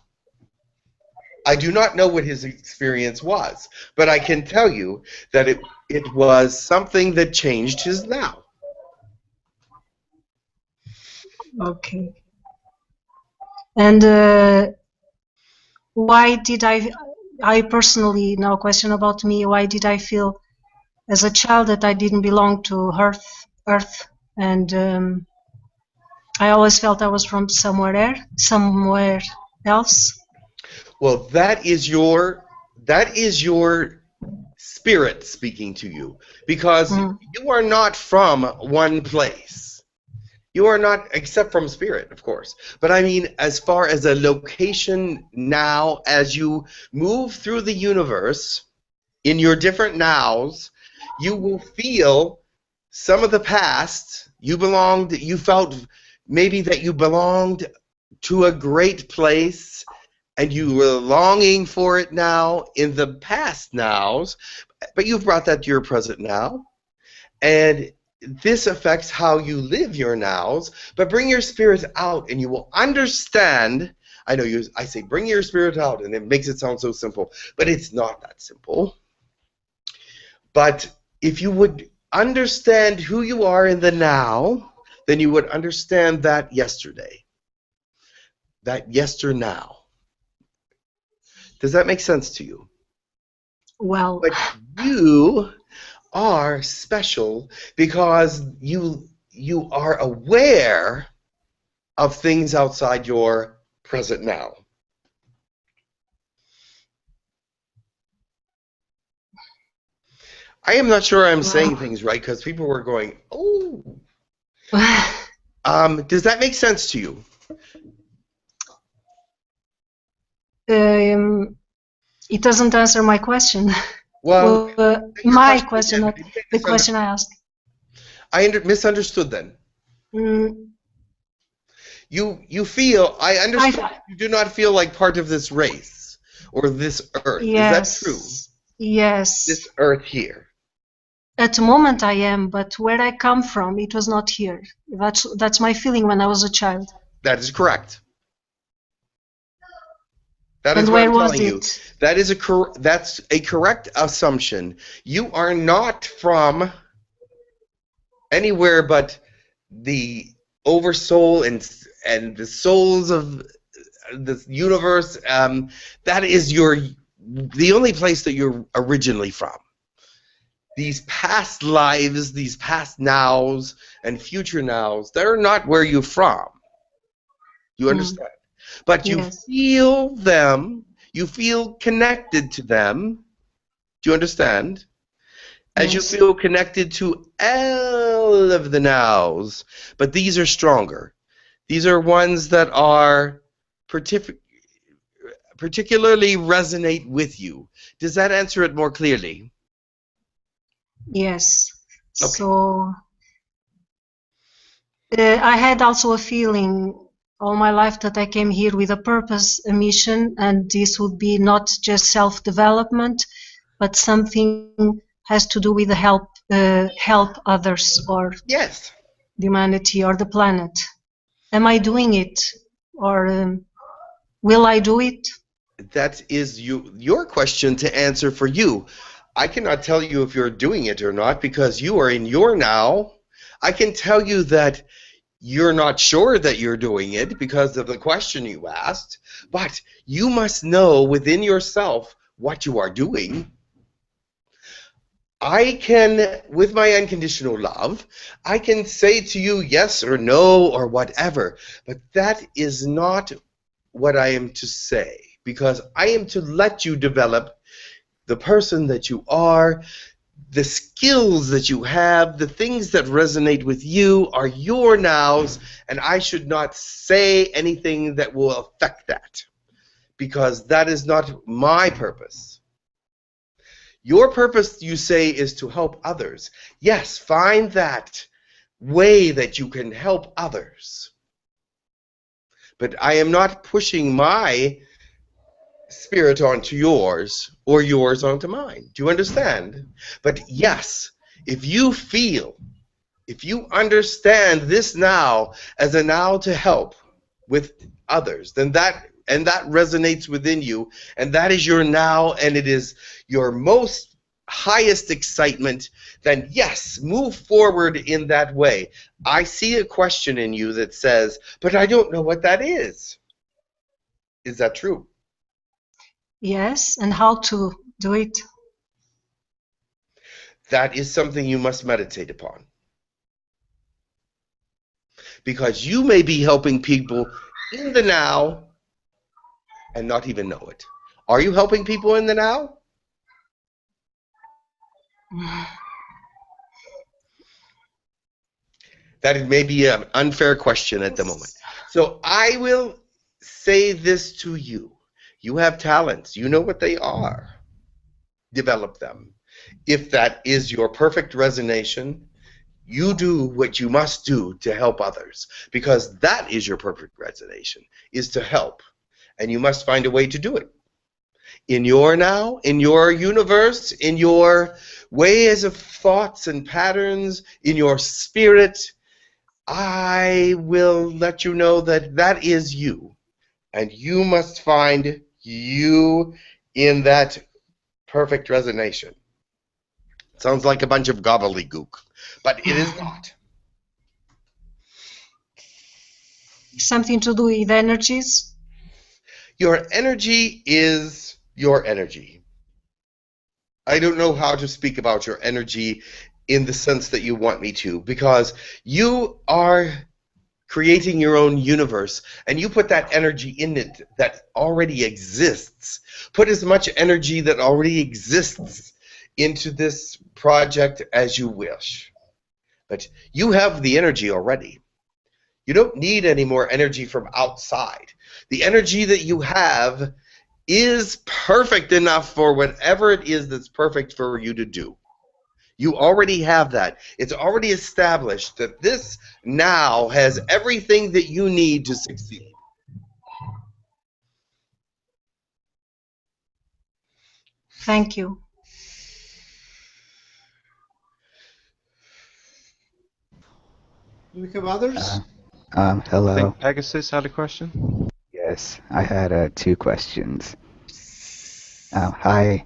[SPEAKER 3] I do not know what his experience was, but I can tell you that it was something that changed his now.
[SPEAKER 11] Okay. And why did I personally, now a question about me, why did I feel as a child that I didn't belong to Earth, and I always felt I was from somewhere else?
[SPEAKER 3] Well, that is your spirit speaking to you, because you are not from one place. You are not, except from spirit, of course. But I mean, as far as a location now, as you move through the universe, in your different nows, you will feel some of the past. You felt maybe that you belonged to a great place, and you were longing for it now in the past nows, but you've brought that to your present now. And this affects how you live your nows, but bring your spirit out and you will understand. I know I say bring your spirit out, and it makes it sound so simple, but it's not that simple. But if you would understand who you are in the now, then you would understand that yesterday. That yesternow. Does that make sense to you?
[SPEAKER 11] Well,
[SPEAKER 3] but you are special because you are aware of things outside your present now. I am not sure I'm saying things right, because people were going, oh. Does that make sense to you?
[SPEAKER 11] It doesn't answer my question.
[SPEAKER 3] Well,
[SPEAKER 11] my question, not the question I asked.
[SPEAKER 3] I misunderstood then. You feel, I understand you do not feel like part of this race or this earth.
[SPEAKER 11] Yes.
[SPEAKER 3] Is that true?
[SPEAKER 11] Yes.
[SPEAKER 3] This earth here.
[SPEAKER 11] At the moment I am, but where I come from, it was not here. That's my feeling when I was a child.
[SPEAKER 3] That is correct. That is
[SPEAKER 11] and
[SPEAKER 3] what
[SPEAKER 11] where
[SPEAKER 3] I'm
[SPEAKER 11] was
[SPEAKER 3] telling
[SPEAKER 11] it?
[SPEAKER 3] you. That's a correct assumption. You are not from anywhere but the oversoul and the souls of the universe. That is the only place that you're originally from. These past lives, these past nows and future nows, they're not where you're from. You understand? But you feel them, you feel connected to them. Do you understand? as you feel connected to all of the nows. But these are stronger. These are ones that are particularly resonate with you. Does that answer it more clearly?
[SPEAKER 11] Yes.
[SPEAKER 3] Okay.
[SPEAKER 11] So I had also a feeling all my life that I came here with a purpose, a mission, and this would be not just self-development, but something has to do with the help others or
[SPEAKER 3] yes,
[SPEAKER 11] humanity or the planet. Am I doing it, or will I do it?
[SPEAKER 3] That is your question to answer for you. I cannot tell you if you're doing it or not because you are in your now. I can tell you that you're not sure that you're doing it because of the question you asked, but you must know within yourself what you are doing. I can, with my unconditional love, I can say to you yes or no or whatever, but that is not what I am to say, because I am to let you develop the person that you are, the skills that you have, the things that resonate with you are your nows, and I should not say anything that will affect that, because that is not my purpose. Your purpose, you say, is to help others. Yes, find that way that you can help others. But I am not pushing my spirit onto yours or yours onto mine. Do you understand? But yes, if you feel, if you understand this now as a now to help with others, then that resonates within you, and that is your now, and it is your most highest excitement, then yes, move forward in that way. I see a question in you that says, but I don't know what that is. Is that true?
[SPEAKER 11] Yes, and how to do it?
[SPEAKER 3] That is something you must meditate upon. Because you may be helping people in the now and not even know it. Are you helping people in the now? That may be an unfair question at the moment. So I will say this to you. You have talents. You know what they are. Develop them. If that is your perfect resonation, you do what you must do to help others, because that is your perfect resonation, is to help. And you must find a way to do it. In your now, in your universe, in your ways of thoughts and patterns, in your spirit, I will let you know that that is you. And you must find you in that perfect resonation. Sounds like a bunch of gobbledygook, but it is not.
[SPEAKER 11] Something to do with energies?
[SPEAKER 3] Your energy is your energy. I don't know how to speak about your energy in the sense that you want me to, because you are creating your own universe, and you put that energy in it that already exists. Put as much energy that already exists into this project as you wish. But you have the energy already. You don't need any more energy from outside. The energy that you have is perfect enough for whatever it is that's perfect for you to do. You already have that. It's already established that this now has everything that you need to succeed.
[SPEAKER 11] Thank you.
[SPEAKER 1] We have others?
[SPEAKER 4] I
[SPEAKER 7] Hello.
[SPEAKER 4] think Pegasus had a question.
[SPEAKER 7] Yes, I had 2 questions. Hi.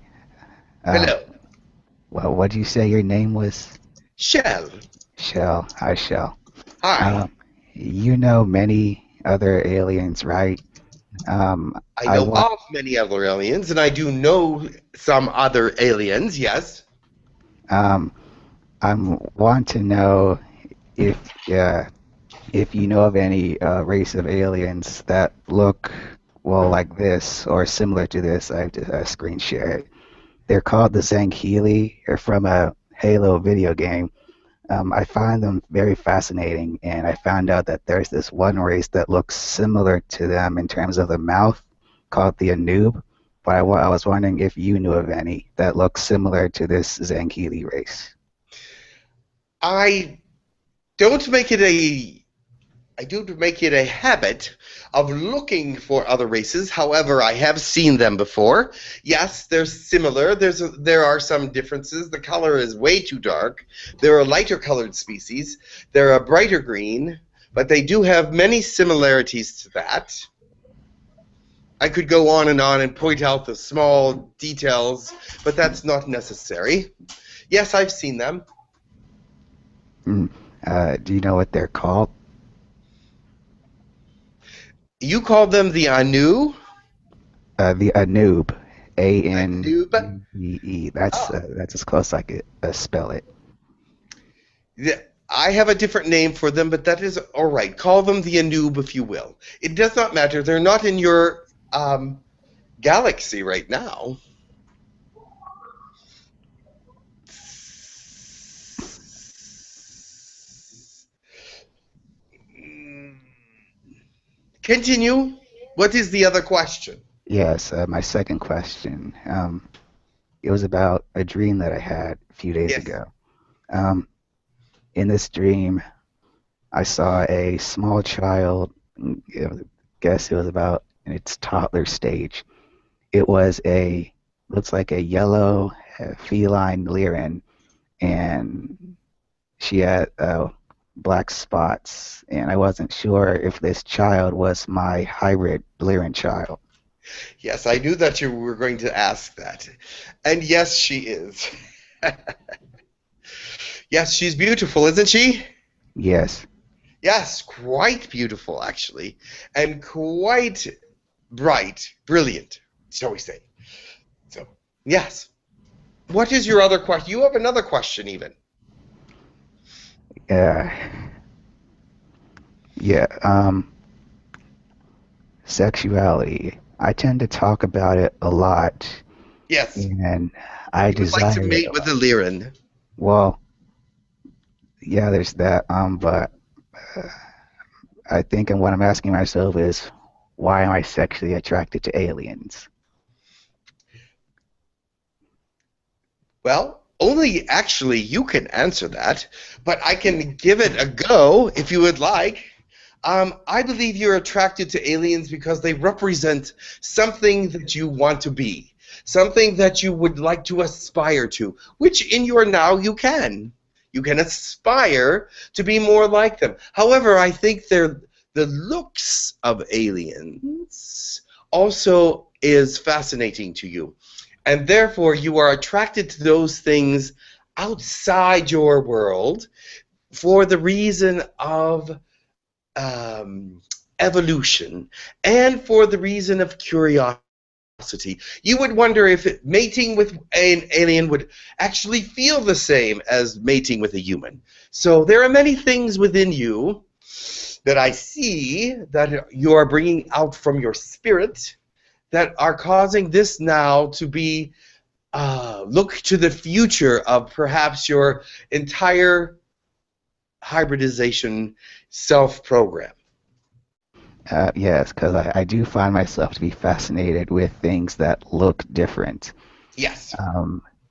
[SPEAKER 3] Hello.
[SPEAKER 7] Well, what did you say your name was?
[SPEAKER 3] Shell.
[SPEAKER 7] Shell. Hi, Shell.
[SPEAKER 3] Hi.
[SPEAKER 7] You know many other aliens, right?
[SPEAKER 3] I know of many other aliens, and I do know some other aliens, yes.
[SPEAKER 7] I want to know if you know of any race of aliens that look, well, like this or similar to this. I have to screen share it. They're called the Zanghili. They're from a Halo video game. I find them very fascinating, and I found out that there's this one race that looks similar to them in terms of the mouth, called the Anub. But I was wondering if you knew of any that look similar to this Zankili race.
[SPEAKER 3] I don't make it a habit of looking for other races. However, I have seen them before. Yes, they're similar. There are some differences. The color is way too dark. They're a lighter colored species. They're a brighter green, but they do have many similarities to that. I could go on and point out the small details, but that's not necessary. Yes, I've seen them.
[SPEAKER 7] Do you know what they're called?
[SPEAKER 3] You called them the Anu?
[SPEAKER 7] The Anub.
[SPEAKER 3] Anub?
[SPEAKER 7] A-N-U-B-E. That's as close I could spell it.
[SPEAKER 3] Yeah, I have a different name for them, but that is all right. Call them the Anub if you will. It does not matter. They're not in your galaxy right now. Continue. What is the other question?
[SPEAKER 7] Yes, my second question. It was about a dream that I had a few days ago. In this dream, I saw a small child. I guess it was about in its toddler stage. It was looks like a yellow feline Lyran, and she had black spots, and I wasn't sure if this child was my hybrid Lyran child.
[SPEAKER 3] Yes, I knew that you were going to ask that. And yes, she is. Yes, she's beautiful, isn't she?
[SPEAKER 7] Yes.
[SPEAKER 3] Yes, quite beautiful, actually. And quite bright, brilliant, shall we say. So, yes. What is your other question? You have another question, even.
[SPEAKER 7] Sexuality. I tend to talk about it a lot.
[SPEAKER 3] Yes.
[SPEAKER 7] And I desire
[SPEAKER 3] like to mate with a Lyran.
[SPEAKER 7] Well, yeah, there's that. But I think what I'm asking myself is, why am I sexually attracted to aliens?
[SPEAKER 3] Well, only actually you can answer that, but I can give it a go if you would like. I believe you're attracted to aliens because they represent something that you want to be, something that you would like to aspire to, which in your now you can. You can aspire to be more like them. However, I think the looks of aliens also is fascinating to you. And therefore, you are attracted to those things outside your world for the reason of evolution and for the reason of curiosity. You would wonder if mating with an alien would actually feel the same as mating with a human. So there are many things within you that I see that you are bringing out from your spirit that are causing this now to be look to the future of perhaps your entire hybridization self-program.
[SPEAKER 7] Yes, because I do find myself to be fascinated with things that look different.
[SPEAKER 3] Yes.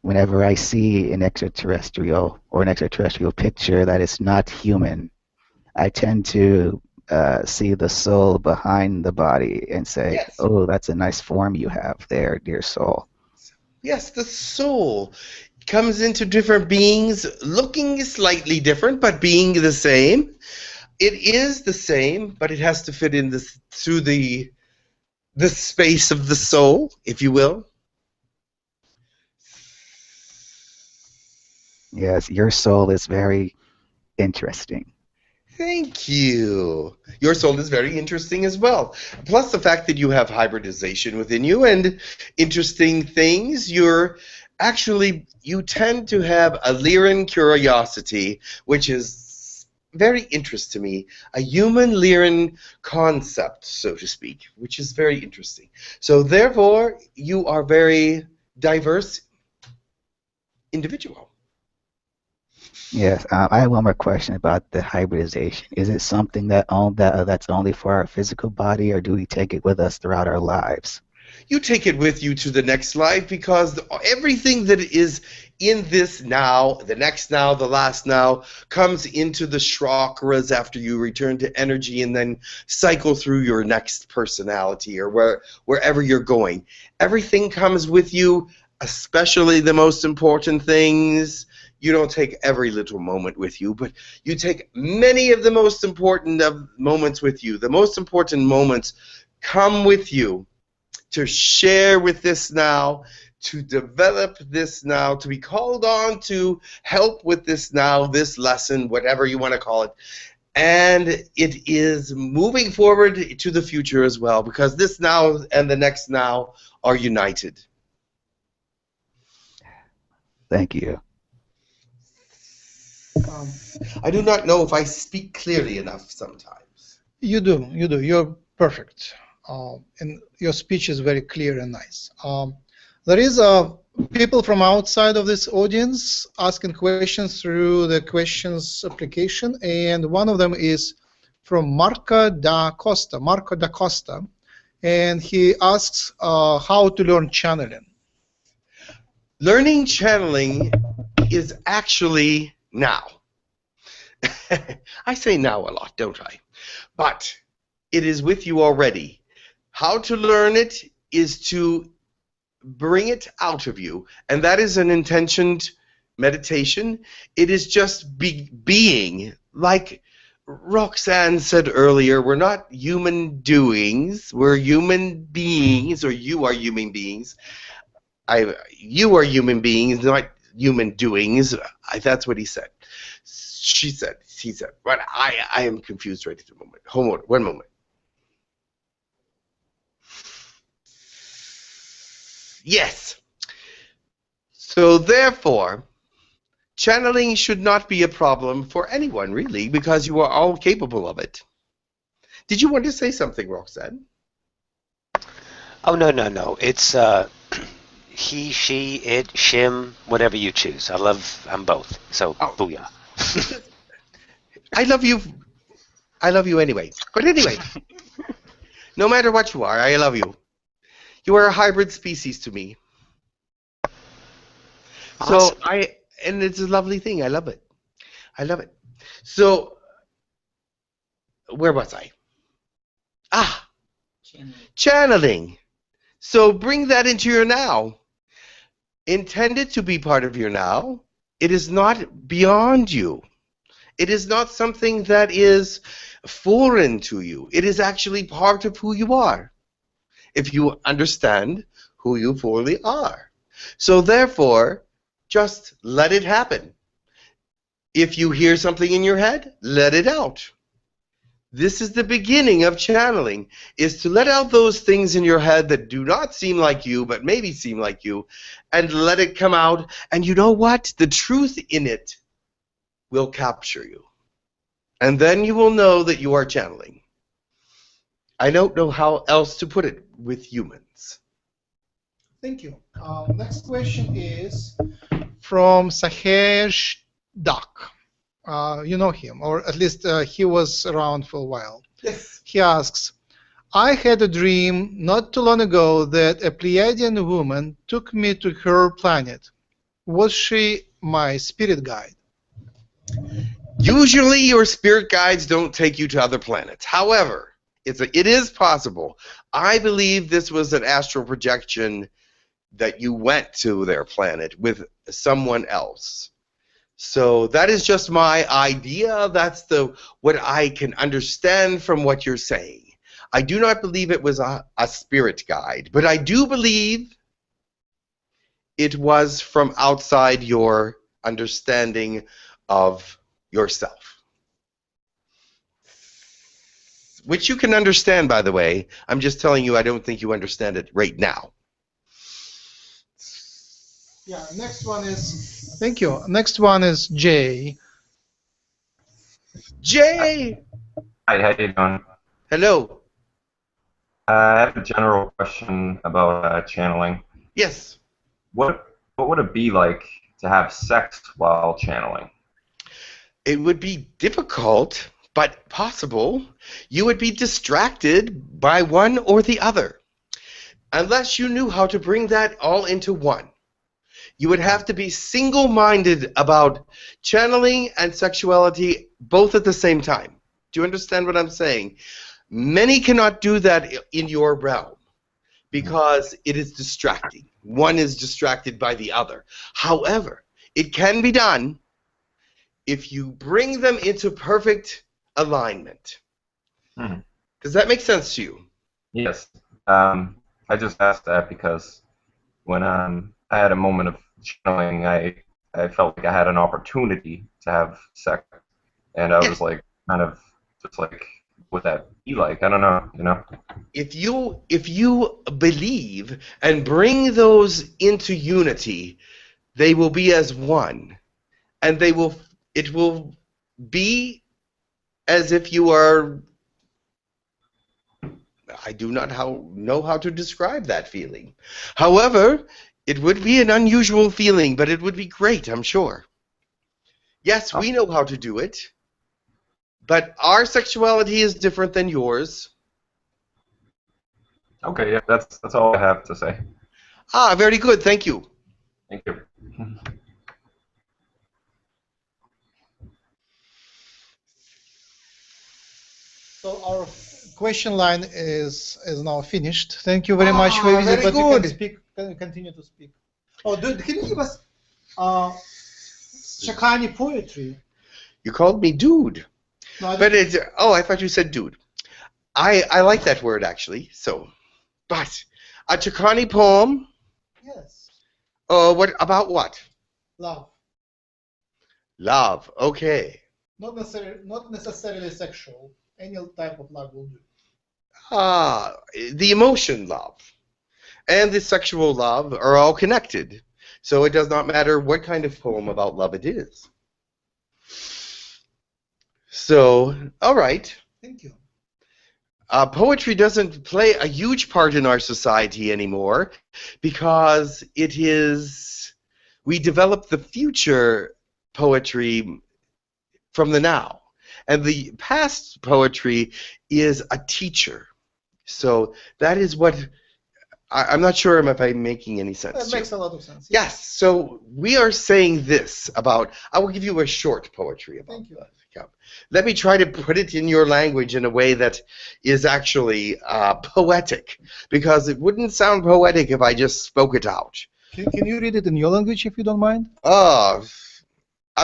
[SPEAKER 7] Whenever I see an extraterrestrial or an extraterrestrial picture that is not human, I tend to see the soul behind the body and say, yes. Oh, that's a nice form you have there, dear soul.
[SPEAKER 3] Yes, the soul comes into different beings, looking slightly different, but being the same. It is the same, but it has to fit in through the space of the soul, if you will.
[SPEAKER 7] Yes, your soul is very interesting.
[SPEAKER 3] Thank you. Your soul is very interesting as well. Plus the fact that you have hybridization within you and interesting things, you tend to have a Lyran curiosity, which is very interesting to me. A human Lyran concept, so to speak, which is very interesting. So therefore, you are very diverse individual.
[SPEAKER 7] Yes, I have one more question about the hybridization. Is it something that's only for our physical body, or do we take it with us throughout our lives?
[SPEAKER 3] You take it with you to the next life, because everything that is in this now, the next now, the last now, comes into the chakras after you return to energy and then cycle through your next personality or wherever you're going. Everything comes with you, especially the most important things. You don't take every little moment with you, but you take many of the most important moments with you. The most important moments come with you to share with this now, to develop this now, to be called on to help with this now, this lesson, whatever you want to call it. And it is moving forward to the future as well, because this now and the next now are united.
[SPEAKER 7] Thank you.
[SPEAKER 3] I do not know if I speak clearly enough sometimes.
[SPEAKER 1] You do. You're perfect. And your speech is very clear and nice. There is people from outside of this audience asking questions through the questions application, and one of them is from Marco da Costa, and he asks how to learn channeling.
[SPEAKER 3] Learning channeling is actually now. I say now a lot, don't I? But it is with you already. How to learn it is to bring it out of you, and that is an intentioned meditation. It is just being, like Roxanne said earlier, we're not human doings, we're human beings, or you are human beings. You are human beings, not human doings. That's what he said. He said, but I am confused right at the moment. Hold on, one moment. Yes. So therefore, channeling should not be a problem for anyone, really, because you are all capable of it. Did you want to say something, Roxanne?
[SPEAKER 10] Oh, no. It's he, she, it, shim, whatever you choose. I'm both. So, booyah.
[SPEAKER 3] I love you. I love you anyway. But anyway, no matter what you are, I love you. You are a hybrid species to me.
[SPEAKER 10] Awesome.
[SPEAKER 3] So and it's a lovely thing. I love it. I love it. So, where was I? Channeling. So bring that into your now. Intend it to be part of your now. It is not beyond you. It is not something that is foreign to you. It is actually part of who you are, if you understand who you fully are. So therefore, just let it happen. If you hear something in your head, let it out. This is the beginning of channeling, is to let out those things in your head that do not seem like you, but maybe seem like you, and let it come out. And you know what? The truth in it will capture you. And then you will know that you are channeling. I don't know how else to put it with humans.
[SPEAKER 1] Thank you. Next question is from Sahej Dak. You know him, or at least he was around for a while.
[SPEAKER 3] Yes.
[SPEAKER 1] He asks, I had a dream not too long ago that a Pleiadian woman took me to her planet. Was she my spirit guide?
[SPEAKER 3] Usually your spirit guides don't take you to other planets. However, it is possible. I believe this was an astral projection that you went to their planet with someone else. So that is just my idea. That's what I can understand from what you're saying. I do not believe it was a spirit guide, but I do believe it was from outside your understanding of yourself. Which you can understand, by the way. I'm just telling you I don't think you understand it right now.
[SPEAKER 1] Yeah, next one is... Thank you. Next one is Jay.
[SPEAKER 3] Jay!
[SPEAKER 12] Hi, how you doing?
[SPEAKER 3] Hello.
[SPEAKER 12] I have a general question about channeling.
[SPEAKER 3] Yes.
[SPEAKER 12] What would it be like to have sex while channeling?
[SPEAKER 3] it would be difficult, but possible. You would be distracted by one or the other, unless you knew how to bring that all into one. You would have to be single-minded about channeling and sexuality both at the same time. Do you understand what I'm saying? Many cannot do that in your realm because it is distracting. One is distracted by the other. However, it can be done if you bring them into perfect alignment.
[SPEAKER 12] Hmm.
[SPEAKER 3] Does that make sense to you?
[SPEAKER 12] Yes. I just asked that because when I had a moment of channeling, I felt like I had an opportunity to have sex, and I was like, kind of just like, would that be like? I don't know, you know.
[SPEAKER 3] If you believe and bring those into unity, they will be as one, and it will be as if you are. I do not know how to describe that feeling. However, it would be an unusual feeling, but it would be great, I'm sure. Yes, we know how to do it, but our sexuality is different than yours.
[SPEAKER 12] Okay, yeah, that's all I have to say.
[SPEAKER 3] Ah, very good, thank you.
[SPEAKER 12] Thank you.
[SPEAKER 1] So our question line is now finished. Thank you very much for your visit.
[SPEAKER 3] Very
[SPEAKER 1] But
[SPEAKER 3] good.
[SPEAKER 1] you can speak. Can you continue to speak? Oh, dude, can you give us Shakani poetry?
[SPEAKER 3] You called me dude.
[SPEAKER 1] No,
[SPEAKER 3] But it's, oh, I thought you said dude. I like that word, actually. So, but a Shakani poem.
[SPEAKER 1] Yes.
[SPEAKER 3] What about what?
[SPEAKER 1] Love.
[SPEAKER 3] Love. Okay.
[SPEAKER 1] Not necessarily sexual. Any type of love will do.
[SPEAKER 3] Ah, the emotion love and the sexual love are all connected. So it does not matter what kind of poem about love it is. So, all right.
[SPEAKER 1] Thank you.
[SPEAKER 3] Poetry doesn't play a huge part in our society anymore because we develop the future poetry from the now. And the past poetry is a teacher. So that is what, I'm not sure if I'm making any sense.
[SPEAKER 1] That makes a lot of sense.
[SPEAKER 3] Yes, so we are saying this about, I will give you a short poetry about
[SPEAKER 1] Thank you.
[SPEAKER 3] that. Yeah. Let me try to put it in your language in a way that is actually poetic, because it wouldn't sound poetic if I just spoke it out.
[SPEAKER 1] Can you read it in your language if you don't mind?
[SPEAKER 3] I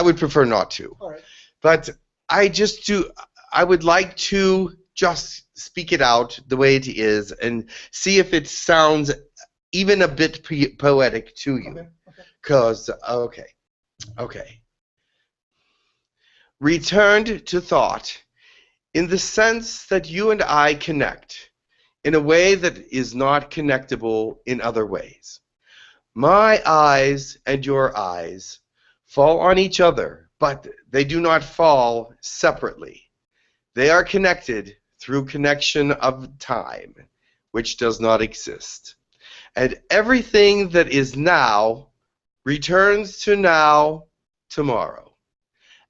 [SPEAKER 3] would prefer not to.
[SPEAKER 1] All right.
[SPEAKER 3] But I would like to just speak it out the way it is and see if it sounds even a bit poetic to you.
[SPEAKER 1] Okay.
[SPEAKER 3] Because, okay. Returned to thought in the sense that you and I connect in a way that is not connectable in other ways. My eyes and your eyes fall on each other, but they do not fall separately. They are connected through connection of time, which does not exist. And everything that is now returns to now tomorrow.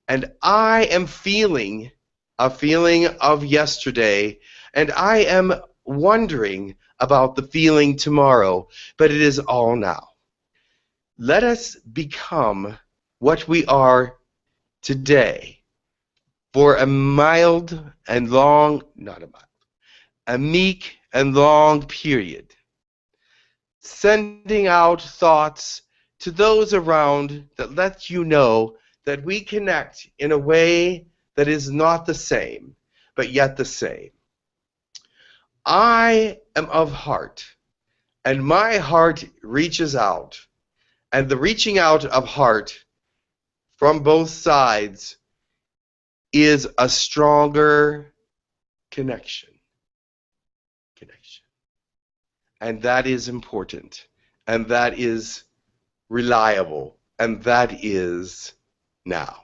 [SPEAKER 3] And I am feeling a feeling of yesterday, and I am wondering about the feeling tomorrow, but it is all now. Let us become what we are today for a mild and long, not a mild, a meek and long period, sending out thoughts to those around that let you know that we connect in a way that is not the same, but yet the same. I am of heart, and my heart reaches out, and the reaching out of heart from both sides is a stronger connection. And that is important, and that is reliable, and that is now.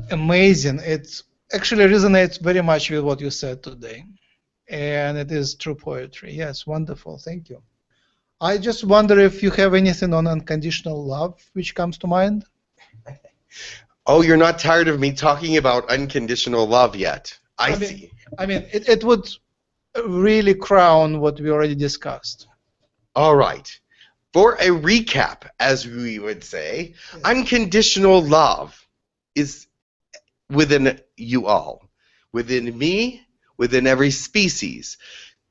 [SPEAKER 1] Amazing. It actually resonates very much with what you said today. And it is true poetry. Yes, wonderful. Thank you. I just wonder if you have anything on unconditional love which comes to mind?
[SPEAKER 3] Oh, you're not tired of me talking about unconditional love yet. I see.
[SPEAKER 1] I mean, it would really crown what we already discussed.
[SPEAKER 3] All right. For a recap, as we would say, unconditional love is within you all, within me, within every species.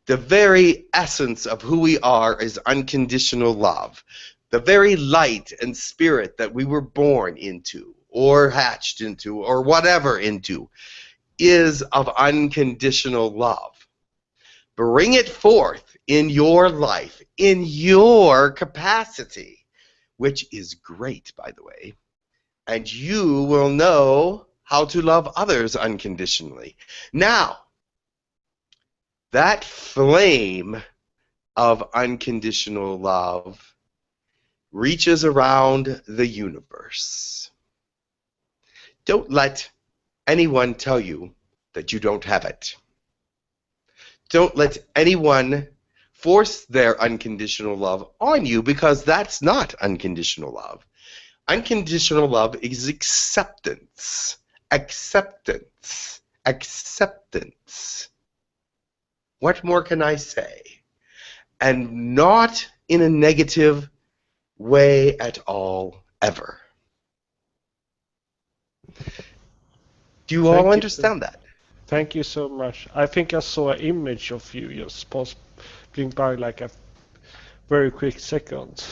[SPEAKER 3] The very essence of who we are is unconditional love. The very light and spirit that we were born into, or hatched into, or whatever into, is of unconditional love. Bring it forth in your life, in your capacity, which is great, by the way, and you will know how to love others unconditionally. Now, that flame of unconditional love reaches around the universe. Don't let anyone tell you that you don't have it. Don't let anyone force their unconditional love on you, because that's not unconditional love. Unconditional love is acceptance. Acceptance. Acceptance. What more can I say? And not in a negative way at all, ever. Do you all understand that?
[SPEAKER 8] Thank you so much. I think I saw an image of you just blink by like a very quick second.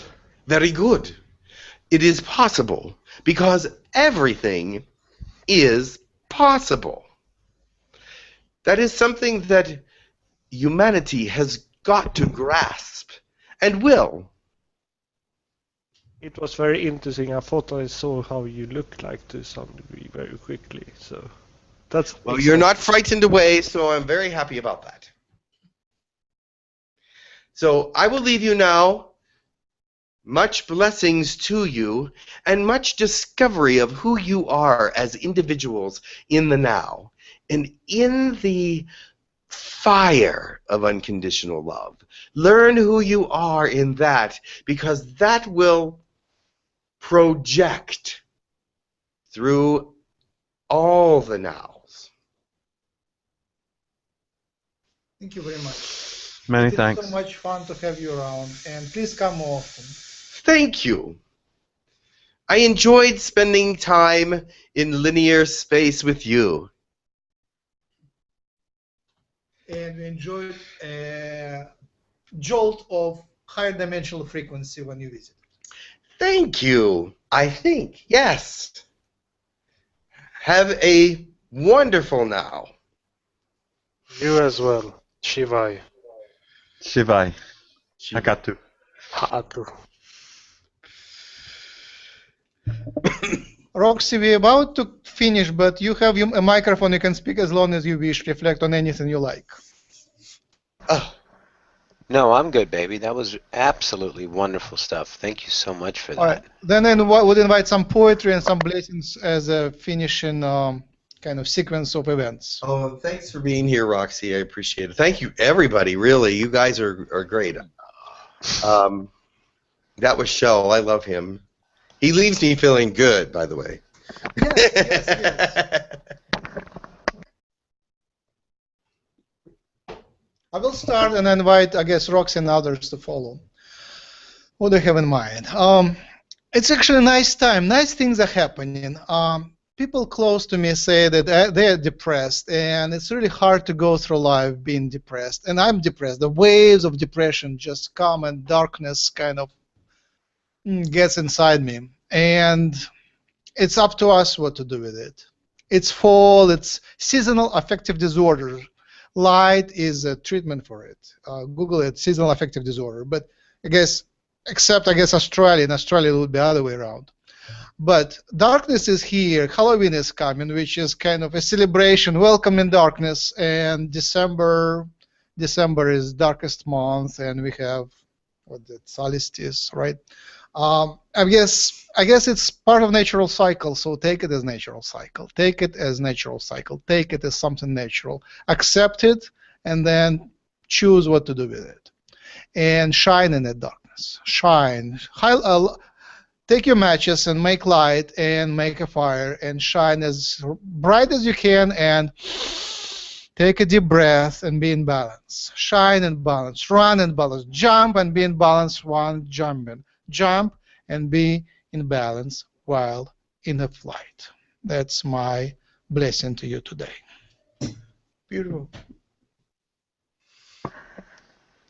[SPEAKER 3] Very good. It is possible, because everything is possible. That is something that humanity has got to grasp, and will.
[SPEAKER 8] It was very interesting. I thought I saw how you look like to some degree very quickly. So that's
[SPEAKER 3] well, you're not frightened away, so I'm very happy about that. So I will leave you now. Much blessings to you, and much discovery of who you are as individuals in the now, and in the fire of unconditional love. Learn who you are in that, because that will project through all the nows.
[SPEAKER 1] Thank you very much.
[SPEAKER 4] Many thanks.
[SPEAKER 1] It's so much fun to have you around, and please come often.
[SPEAKER 3] Thank you. I enjoyed spending time in linear space with you.
[SPEAKER 1] And we enjoyed a jolt of higher dimensional frequency when you visit.
[SPEAKER 3] Thank you. I think, yes. Have a wonderful now.
[SPEAKER 8] You as well. Shivai.
[SPEAKER 4] Shivai. Hakatu.
[SPEAKER 8] Hatu.
[SPEAKER 1] Roxy, we're about to finish, but you have a microphone. You can speak as long as you wish. Reflect on anything you like.
[SPEAKER 10] No, I'm good, baby. That was absolutely wonderful stuff. Thank you so much for that.
[SPEAKER 1] All right. Then I would invite some poetry and some blessings as a finishing kind of sequence of events.
[SPEAKER 3] Oh, thanks for being here, Roxy. I appreciate it. Thank you, everybody. Really, you guys are great. That was Shell. I love him. He leaves me feeling good, by the way.
[SPEAKER 1] Yes. I will start and invite, I guess, Roxy and others to follow. What do you have in mind? It's actually a nice time. Nice things are happening. People close to me say that they are depressed, and it's really hard to go through life being depressed. And I'm depressed. The waves of depression just come, and darkness kind of gets inside me. And it's up to us what to do with it. It's fall. It's seasonal affective disorder. Light is a treatment for it. Google it, seasonal affective disorder. But I guess, except I guess Australia. In Australia, it would be the other way around. But darkness is here. Halloween is coming, which is kind of a celebration, welcoming darkness. And December is darkest month, and we have what the solstice, right? I guess it's part of natural cycle. So take it as natural cycle. Take it as natural cycle. Take it as something natural. Accept it, and then choose what to do with it. And shine in that darkness. Shine. take your matches and make light and make a fire and shine as bright as you can and take a deep breath and be in balance. Shine and balance. Run and balance. Jump and be in balance while jumping. Jump and be in balance while in a flight. That's my blessing to you today.
[SPEAKER 3] Beautiful.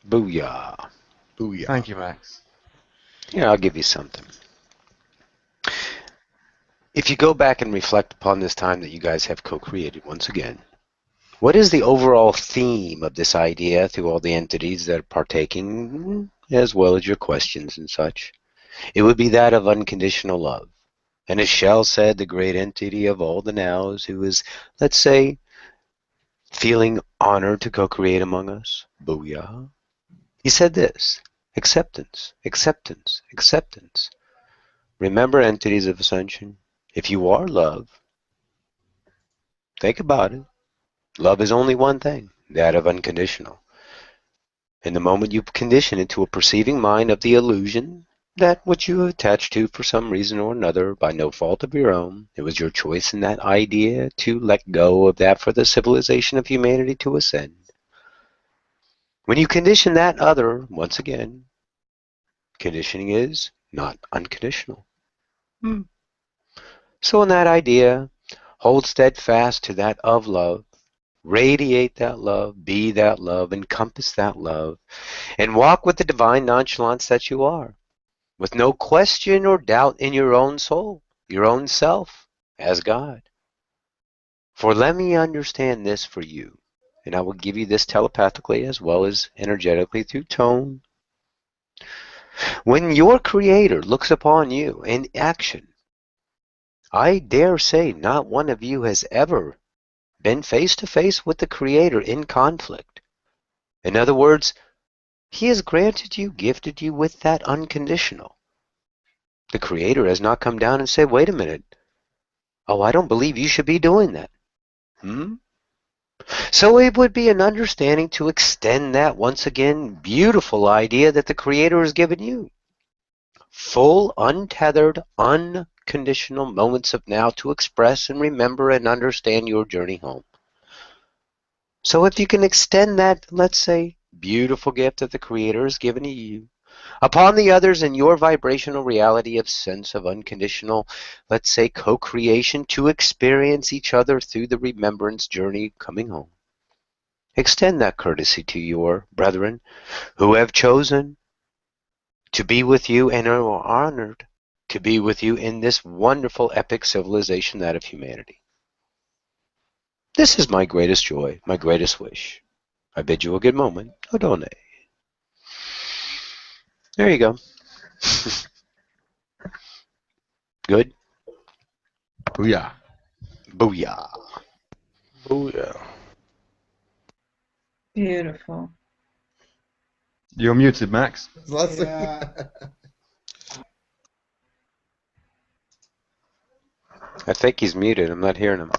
[SPEAKER 10] Booyah.
[SPEAKER 3] Booyah.
[SPEAKER 4] Thank you, Max.
[SPEAKER 10] Here, I'll give you something. If you go back and reflect upon this time that you guys have co-created once again, what is the overall theme of this idea through all the entities that are partaking, as well as your questions and such? It would be that of unconditional love. And as Shell said, the great entity of all the nows who is, let's say, feeling honored to co-create among us, booyah, he said this: acceptance, acceptance, acceptance. Remember, entities of ascension, if you are love, think about it. Love is only one thing, that of unconditional. And the moment you condition it to a perceiving mind of the illusion, that which you attach to for some reason or another by no fault of your own, it was your choice in that idea to let go of that for the civilization of humanity to ascend. When you condition that other, once again, conditioning is not unconditional. So in that idea, hold steadfast to that of love, radiate that love, be that love, encompass that love, and walk with the divine nonchalance that you are, with no question or doubt in your own soul, your own self, as God. For let me understand this for you, and I will give you this telepathically as well as energetically through tone. When your Creator looks upon you in action, I dare say not one of you has ever been face to face with the Creator in conflict. In other words, He has granted you, gifted you with that unconditional. The Creator has not come down and said, wait a minute, oh, I don't believe you should be doing that. So it would be an understanding to extend that, once again, beautiful idea that the Creator has given you. Full, untethered, unconditional moments of now to express and remember and understand your journey home. So if you can extend that, let's say, beautiful gift that the Creator has given to you upon the others in your vibrational reality of sense of unconditional, let's say, co-creation to experience each other through the remembrance journey coming home. Extend that courtesy to your brethren who have chosen to be with you and are honored to be with you in this wonderful epic civilization, that of humanity. This is my greatest joy, my greatest wish. I bid you a good moment. Odone. There you go. Good?
[SPEAKER 4] Booyah.
[SPEAKER 10] Booyah.
[SPEAKER 8] Booyah.
[SPEAKER 9] Beautiful.
[SPEAKER 4] You're muted, Max.
[SPEAKER 1] Yeah.
[SPEAKER 10] I think he's muted. I'm not hearing him.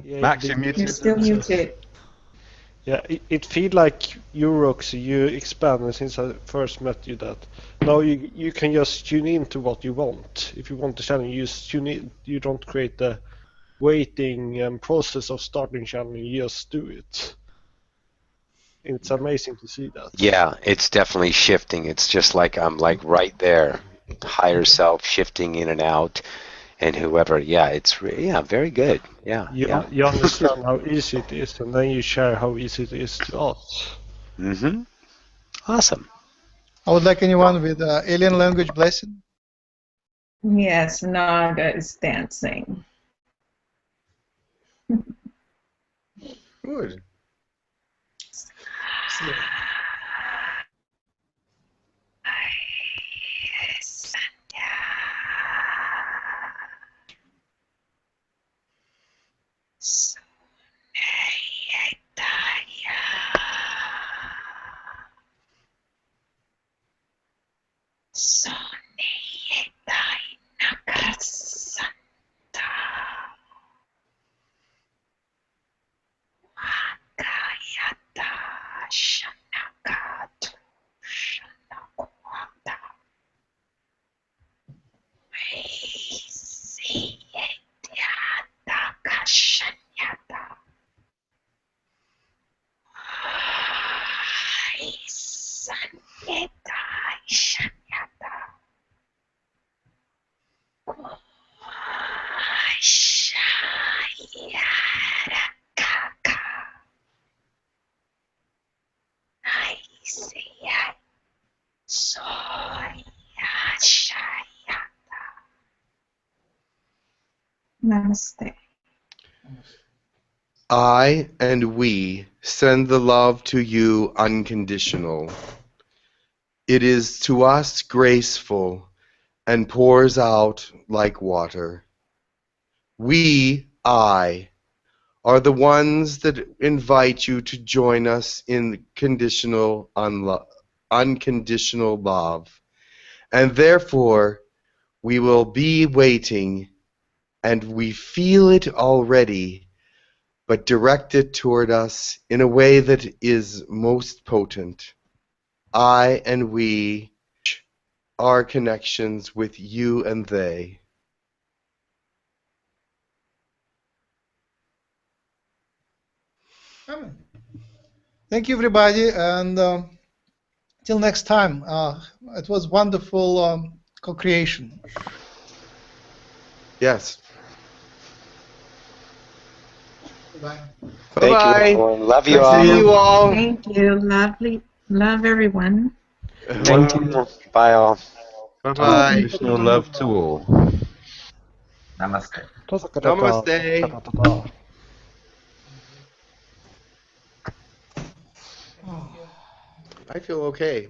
[SPEAKER 8] Yeah,
[SPEAKER 4] Max, you're muted.
[SPEAKER 9] You're still muted.
[SPEAKER 8] Yeah, it feels like you, Roxy, you expanded since I first met you. That now you can just tune into what you want. If you want to channel, you just tune in. You don't create the waiting process of starting channeling. You just do it. It's amazing to see that.
[SPEAKER 10] Yeah, it's definitely shifting. It's just like I'm like right there, higher self shifting in and out, and whoever. Yeah, it's very good. Yeah,
[SPEAKER 8] You understand how easy it is, and then you share how easy it is to us.
[SPEAKER 10] Awesome.
[SPEAKER 1] I would like anyone with alien language blessing.
[SPEAKER 9] Yes, Naga is dancing.
[SPEAKER 3] Good.
[SPEAKER 9] Namaste.
[SPEAKER 3] I and we send the love to you unconditional. It is to us graceful and pours out like water. We, I, are the ones that invite you to join us in unconditional love. And therefore, we will be waiting, and we feel it already, but direct it toward us in a way that is most potent. I and we are connections with you and they.
[SPEAKER 1] Thank you, everybody, and till next time. It was wonderful co-creation.
[SPEAKER 3] Yes.
[SPEAKER 1] Bye.
[SPEAKER 10] Thank you, everyone. Love you all.
[SPEAKER 3] See you all.
[SPEAKER 9] Thank you. Lovely. Love everyone.
[SPEAKER 10] Thank you. Bye all.
[SPEAKER 3] Bye-bye.
[SPEAKER 4] Unconditional love to all.
[SPEAKER 12] Namaste.
[SPEAKER 3] Namaste. I feel okay.